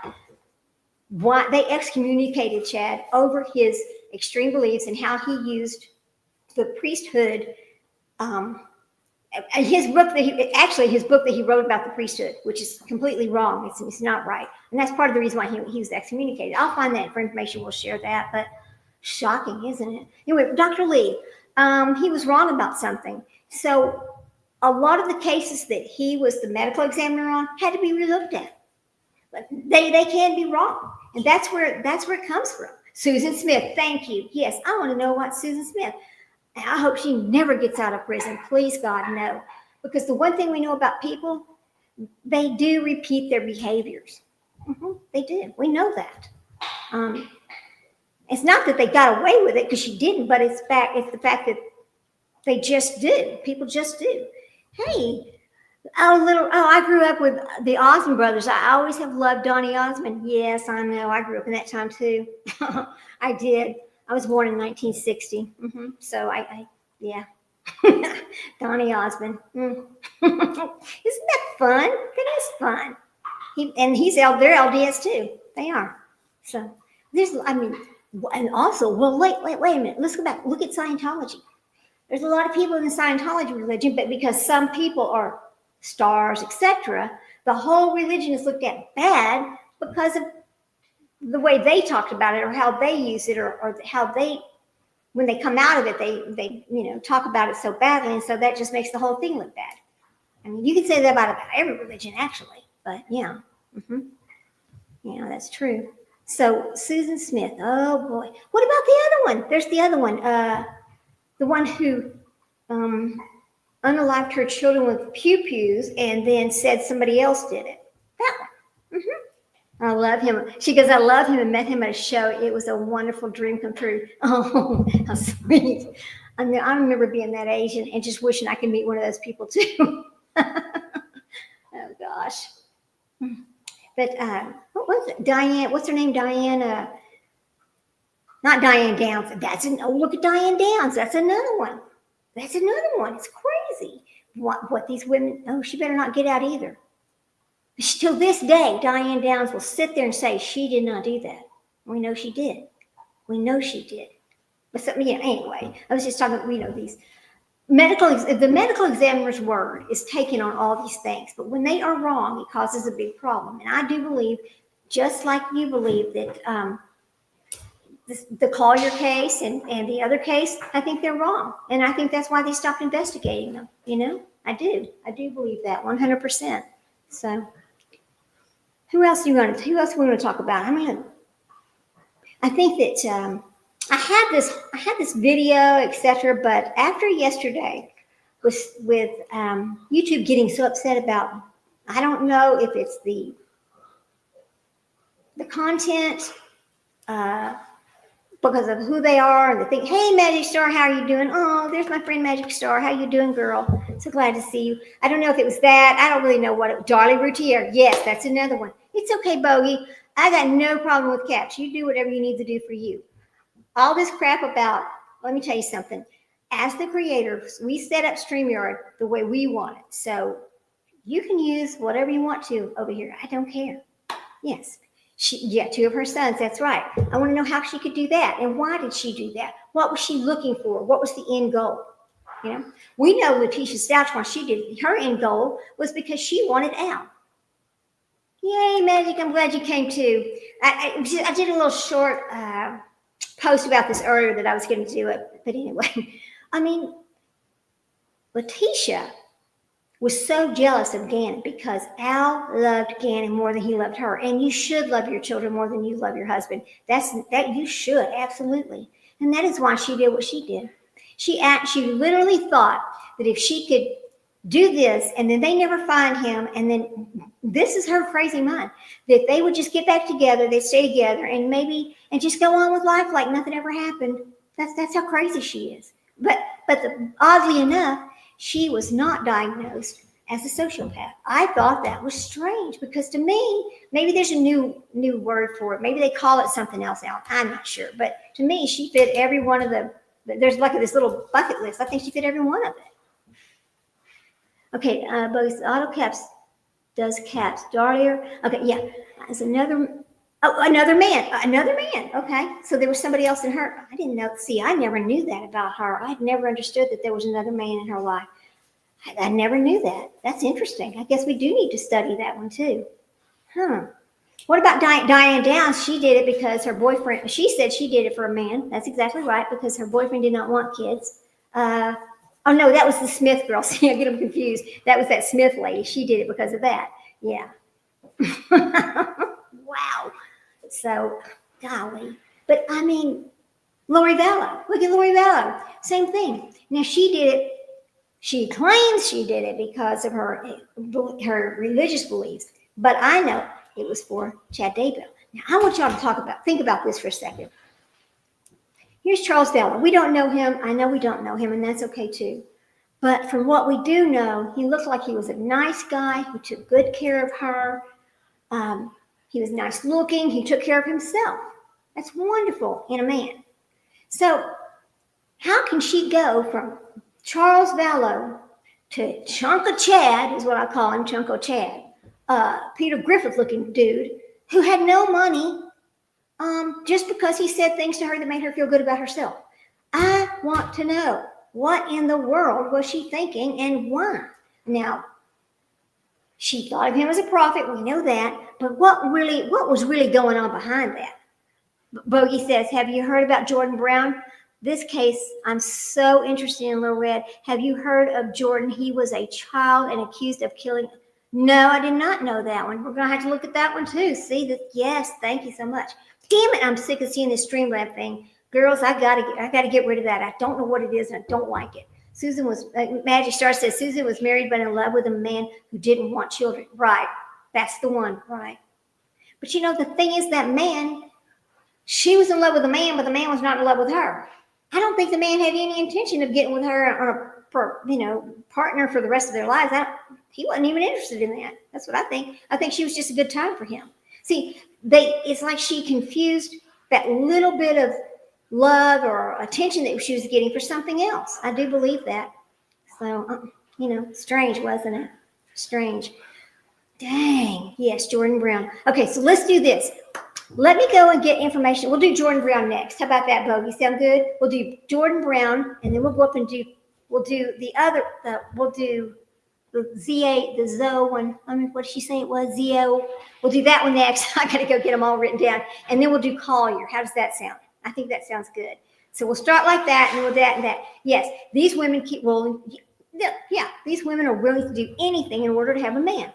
why they excommunicated Chad over his extreme beliefs and how he used the priesthood. His book that he wrote about the priesthood, which is completely wrong. It's not right. And that's part of the reason why he was excommunicated. I'll find that for information. We'll share that. But shocking, isn't it? Anyway, Dr. Lee, he was wrong about something. So a lot of the cases that he was the medical examiner on had to be relooked at. But they can be wrong. And that's where it comes from. Susan Smith, thank you. Yes, I want to know what Susan Smith. I hope she never gets out of prison. Please, God, no. Because the one thing we know about people, they do repeat their behaviors. They do. We know that. It's not that they got away with it because she didn't, but it's the fact that they just do. People just do. Hey, I grew up with the Osmond brothers. I always have loved Donny Osmond. Yes, I know. I grew up in that time too. I did. I was born in 1960. So yeah. Donny Osmond. Isn't that fun? That is fun. They're LDS too. They are. So and also, wait a minute. Let's go back. Look at Scientology. There's a lot of people in the Scientology religion, but because some people are stars, etc., the whole religion is looked at bad because of the way they talked about it or how they use it or how they, when they come out of it, they talk about it so badly. And so that just makes the whole thing look bad. I mean, you can say that about every religion actually, but yeah. Yeah, that's true. So Susan Smith, oh boy. What about the other one? There's the other one. The one who unalived her children with pew-pews and then said somebody else did it. That one. I love him. She goes, I love him and met him at a show. It was a wonderful dream come true. Oh, how sweet. I remember being that age and just wishing I could meet one of those people too. Oh, gosh. But what was it? Diane, what's her name? Diane, not Diane Downs. Look at Diane Downs. That's another one. That's another one. It's crazy. What these women, oh, she better not get out either. Till this day, Diane Downs will sit there and say she did not do that. We know she did. We know she did. But so, yeah, anyway, I was just talking, these the medical examiner's word is taken on all these things, but when they are wrong, it causes a big problem. And I do believe, just like you believe, that the Collier case and the other case, I think they're wrong. And I think that's why they stopped investigating them. I do believe that 100%. So who else are we going to talk about? I think that I had this video, etc. But after yesterday, with YouTube getting so upset about, I don't know if it's the content, because of who they are, and they think, hey, Magic Star, how are you doing? Oh, there's my friend Magic Star. How you doing, girl? So glad to see you. I don't know if it was that. I don't really know what Darlie Routier. Yes, that's another one. It's okay, Bogey. I got no problem with cats. You do whatever you need to do for you. All this crap about, let me tell you something. As the creators, we set up StreamYard the way we want it. So you can use whatever you want to over here. I don't care. Yes. Two of her sons, that's right. I want to know how she could do that. And why did she do that? What was she looking for? What was the end goal? We know Letitia Stouch, when she did, her end goal was because she wanted out. Yay, Magic, I'm glad you came too. I did a little short post about this earlier that I was going to do it. But anyway, Letitia was so jealous of Gannon because Al loved Gannon more than he loved her. And you should love your children more than you love your husband. That you should, absolutely. And that is why she did what she did. She literally thought that if she could do this and then they never find him, and then this is her crazy mind, that they would just get back together, they'd stay together and just go on with life like nothing ever happened. That's how crazy she is. But oddly enough, she was not diagnosed as a sociopath. I thought that was strange because to me, maybe there's a new word for it. Maybe they call it something else out. I'm not sure. But to me, she fit every one of there's like this little bucket list. I think she fit every one of it. Okay, both auto caps does cats. Darlier. Okay, yeah. There's another man. Okay, so there was somebody else in her. I didn't know. See, I never knew that about her. I had never understood that there was another man in her life. I never knew that. That's interesting. I guess we do need to study that one too. What about Diane Downs? She did it because her boyfriend, she said she did it for a man. That's exactly right, because her boyfriend did not want kids. Oh no, that was the Smith girl. See, I get them confused. That was that Smith lady. She did it because of that. Yeah. Wow. So, golly. But Lori Vallow. Look at Lori Vallow. Same thing. Now she did it. She claims she did it because of her religious beliefs. But I know it was for Chaddaybell. Now I want y'all to think about this for a second. Here's Charles Vallow. We don't know him. I know we don't know him, and that's okay too. But from what we do know, he looked like he was a nice guy who took good care of her. He was nice looking. He took care of himself. That's wonderful in a man. So how can she go from Charles Vallow to Chunka Chad, is what I call him, Chunko Chad, Peter Griffith looking dude who had no money, just because he said things to her that made her feel good about herself? I want to know, what in the world was she thinking and why? Now, she thought of him as a prophet, we know that, but what was really going on behind that? Bogey says, have you heard about Jordan Brown? This case, I'm so interested in, Little Red. Have you heard of Jordan? He was a child and accused of killing. No, I did not know that one. We're going to have to look at that one too. See that? Yes, thank you so much. Damn it, I'm sick of seeing this Streamlab thing. Girls, I gotta get rid of that. I don't know what it is and I don't like it. Magic Star says Susan was married but in love with a man who didn't want children. Right. That's the one. Right. But the thing is, that man, she was in love with the man, but the man was not in love with her. I don't think the man had any intention of getting with her partner for the rest of their lives. He wasn't even interested in that. That's what I think. I think she was just a good time for him. See, it's like she confused that little bit of love or attention that she was getting for something else. I do believe that. So, strange, wasn't it? Strange. Dang. Yes, Jordan Brown. Okay, so let's do this. Let me go and get information. We'll do Jordan Brown next. How about that, Bogey? Sound good? We'll do Jordan Brown, and then we'll go up and we'll do the other, we'll do the ZO one. What did she say it was? ZO. We'll do that one next. I got to go get them all written down. And then we'll do Collier. How does that sound? I think that sounds good. So we'll start like that, and we'll do that and that. Yes, these women keep rolling. Yeah, these women are willing to do anything in order to have a man.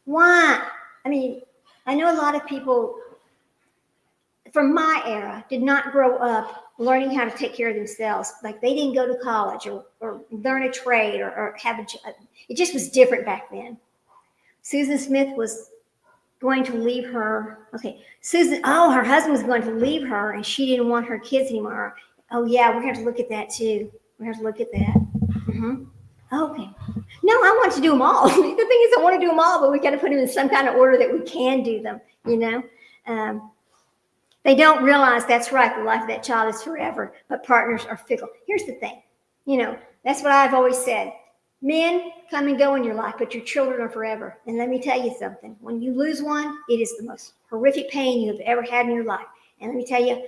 Why? I mean, I know a lot of people from my era did not grow up learning how to take care of themselves. Like they didn't go to college or learn a trade or have a job. It just was different back then. Susan Smith was going to leave her. Okay, her husband was going to leave her and she didn't want her kids anymore. Oh yeah, we're going to have to look at that too. We have to look at that. Mm-hmm. Okay. No, I want to do them all. The thing is, I want to do them all, but we got to put them in some kind of order that we can do them, They don't realize that's right. The life of that child is forever, but partners are fickle. Here's the thing. That's what I've always said. Men come and go in your life, but your children are forever. And let me tell you something. When you lose one, it is the most horrific pain you have ever had in your life. And let me tell you,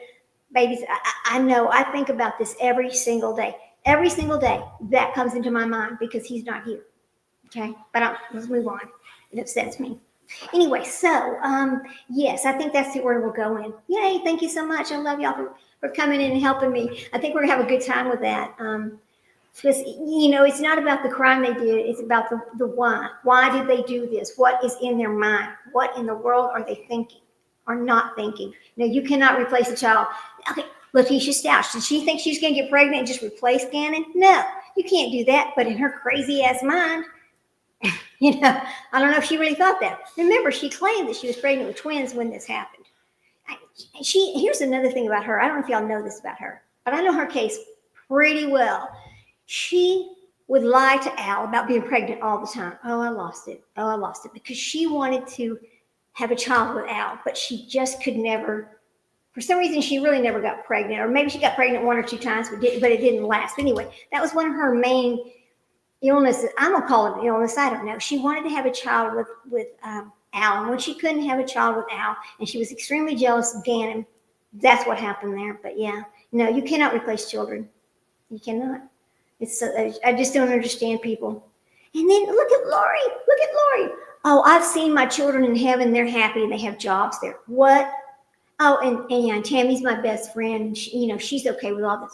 babies, I know, I think about this every single day. Every single day that comes into my mind because he's not here. Okay, but let's move on. It upsets me. Anyway, so yes, I think that's the order we'll go in. Yay, thank you so much. I love y'all for coming in and helping me. I think we're gonna have a good time with that. Because it's not about the crime they did, it's about the why. Why did they do this? What is in their mind? What in the world are they thinking or not thinking? You cannot replace a child. Okay. Letitia Stouch, did she think she was going to get pregnant and just replace Gannon? No, you can't do that. But in her crazy ass mind, I don't know if she really thought that. Remember, she claimed that she was pregnant with twins when this happened. Here's another thing about her. I don't know if y'all know this about her, but I know her case pretty well. She would lie to Al about being pregnant all the time. Oh, I lost it. Because she wanted to have a child with Al, but she just could never. For some reason, she really never got pregnant, or maybe she got pregnant one or two times, but it didn't last. But anyway, that was one of her main illnesses. I'm gonna call it an illness. I don't know. She wanted to have a child with Al, and when she couldn't have a child with Al, and she was extremely jealous of Gannon, that's what happened there. But yeah, no, you cannot replace children. You cannot. I just don't understand people. And then look at Lori. Oh, I've seen my children in heaven. They're happy and they have jobs there. What? Oh, and Tammy's my best friend. She's okay with all this.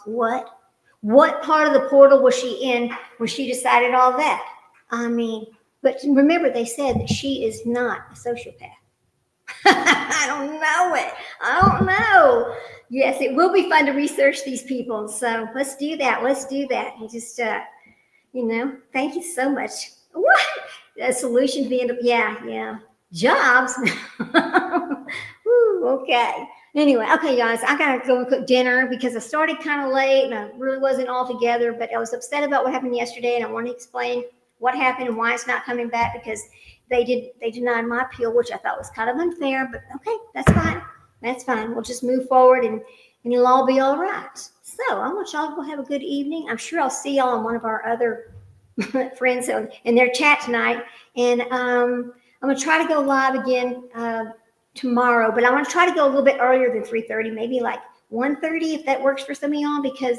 What part of the portal was she in when she decided all that? But remember, they said that she is not a sociopath. I don't know. Yes, it will be fun to research these people. So let's do that. And just, thank you so much. What? A solution to the end of, yeah. Jobs. Woo, okay. Anyway, okay, guys, I gotta go and cook dinner because I started kind of late and I really wasn't all together, but I was upset about what happened yesterday and I want to explain what happened and why it's not coming back because they denied my appeal, which I thought was kind of unfair, but okay, that's fine. We'll just move forward and it'll all be all right. So I want y'all to go have a good evening. I'm sure I'll see y'all on one of our other friends in their chat tonight. And I'm going to try to go live again tomorrow, but I want to try to go a little bit earlier than 3:30, maybe like 1:30 if that works for some of y'all, because,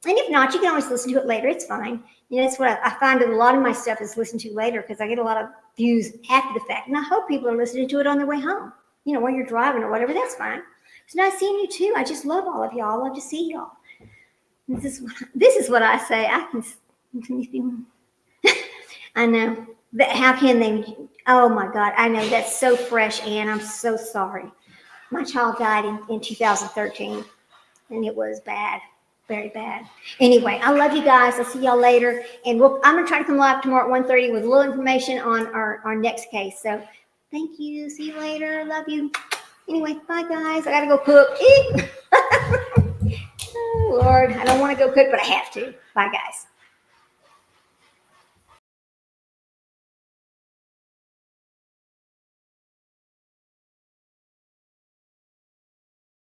and if not, you can always listen to it later. It's fine. That's what I find that a lot of my stuff is listened to later because I get a lot of views after the fact. And I hope people are listening to it on their way home, while you're driving or whatever. That's fine. It's nice seeing you too. I just love all of y'all. I love to see y'all. This is what I say. I know. How can they? Oh my God. I know that's so fresh, Ann. I'm so sorry. My child died in 2013 and it was bad. Very bad. Anyway, I love you guys. I'll see y'all later. And I'm going to try to come live tomorrow at 1:30 with a little information on our next case. So thank you. See you later. Love you. Anyway, bye guys. I got to go cook. Oh, Lord. I don't want to go cook, but I have to. Bye guys.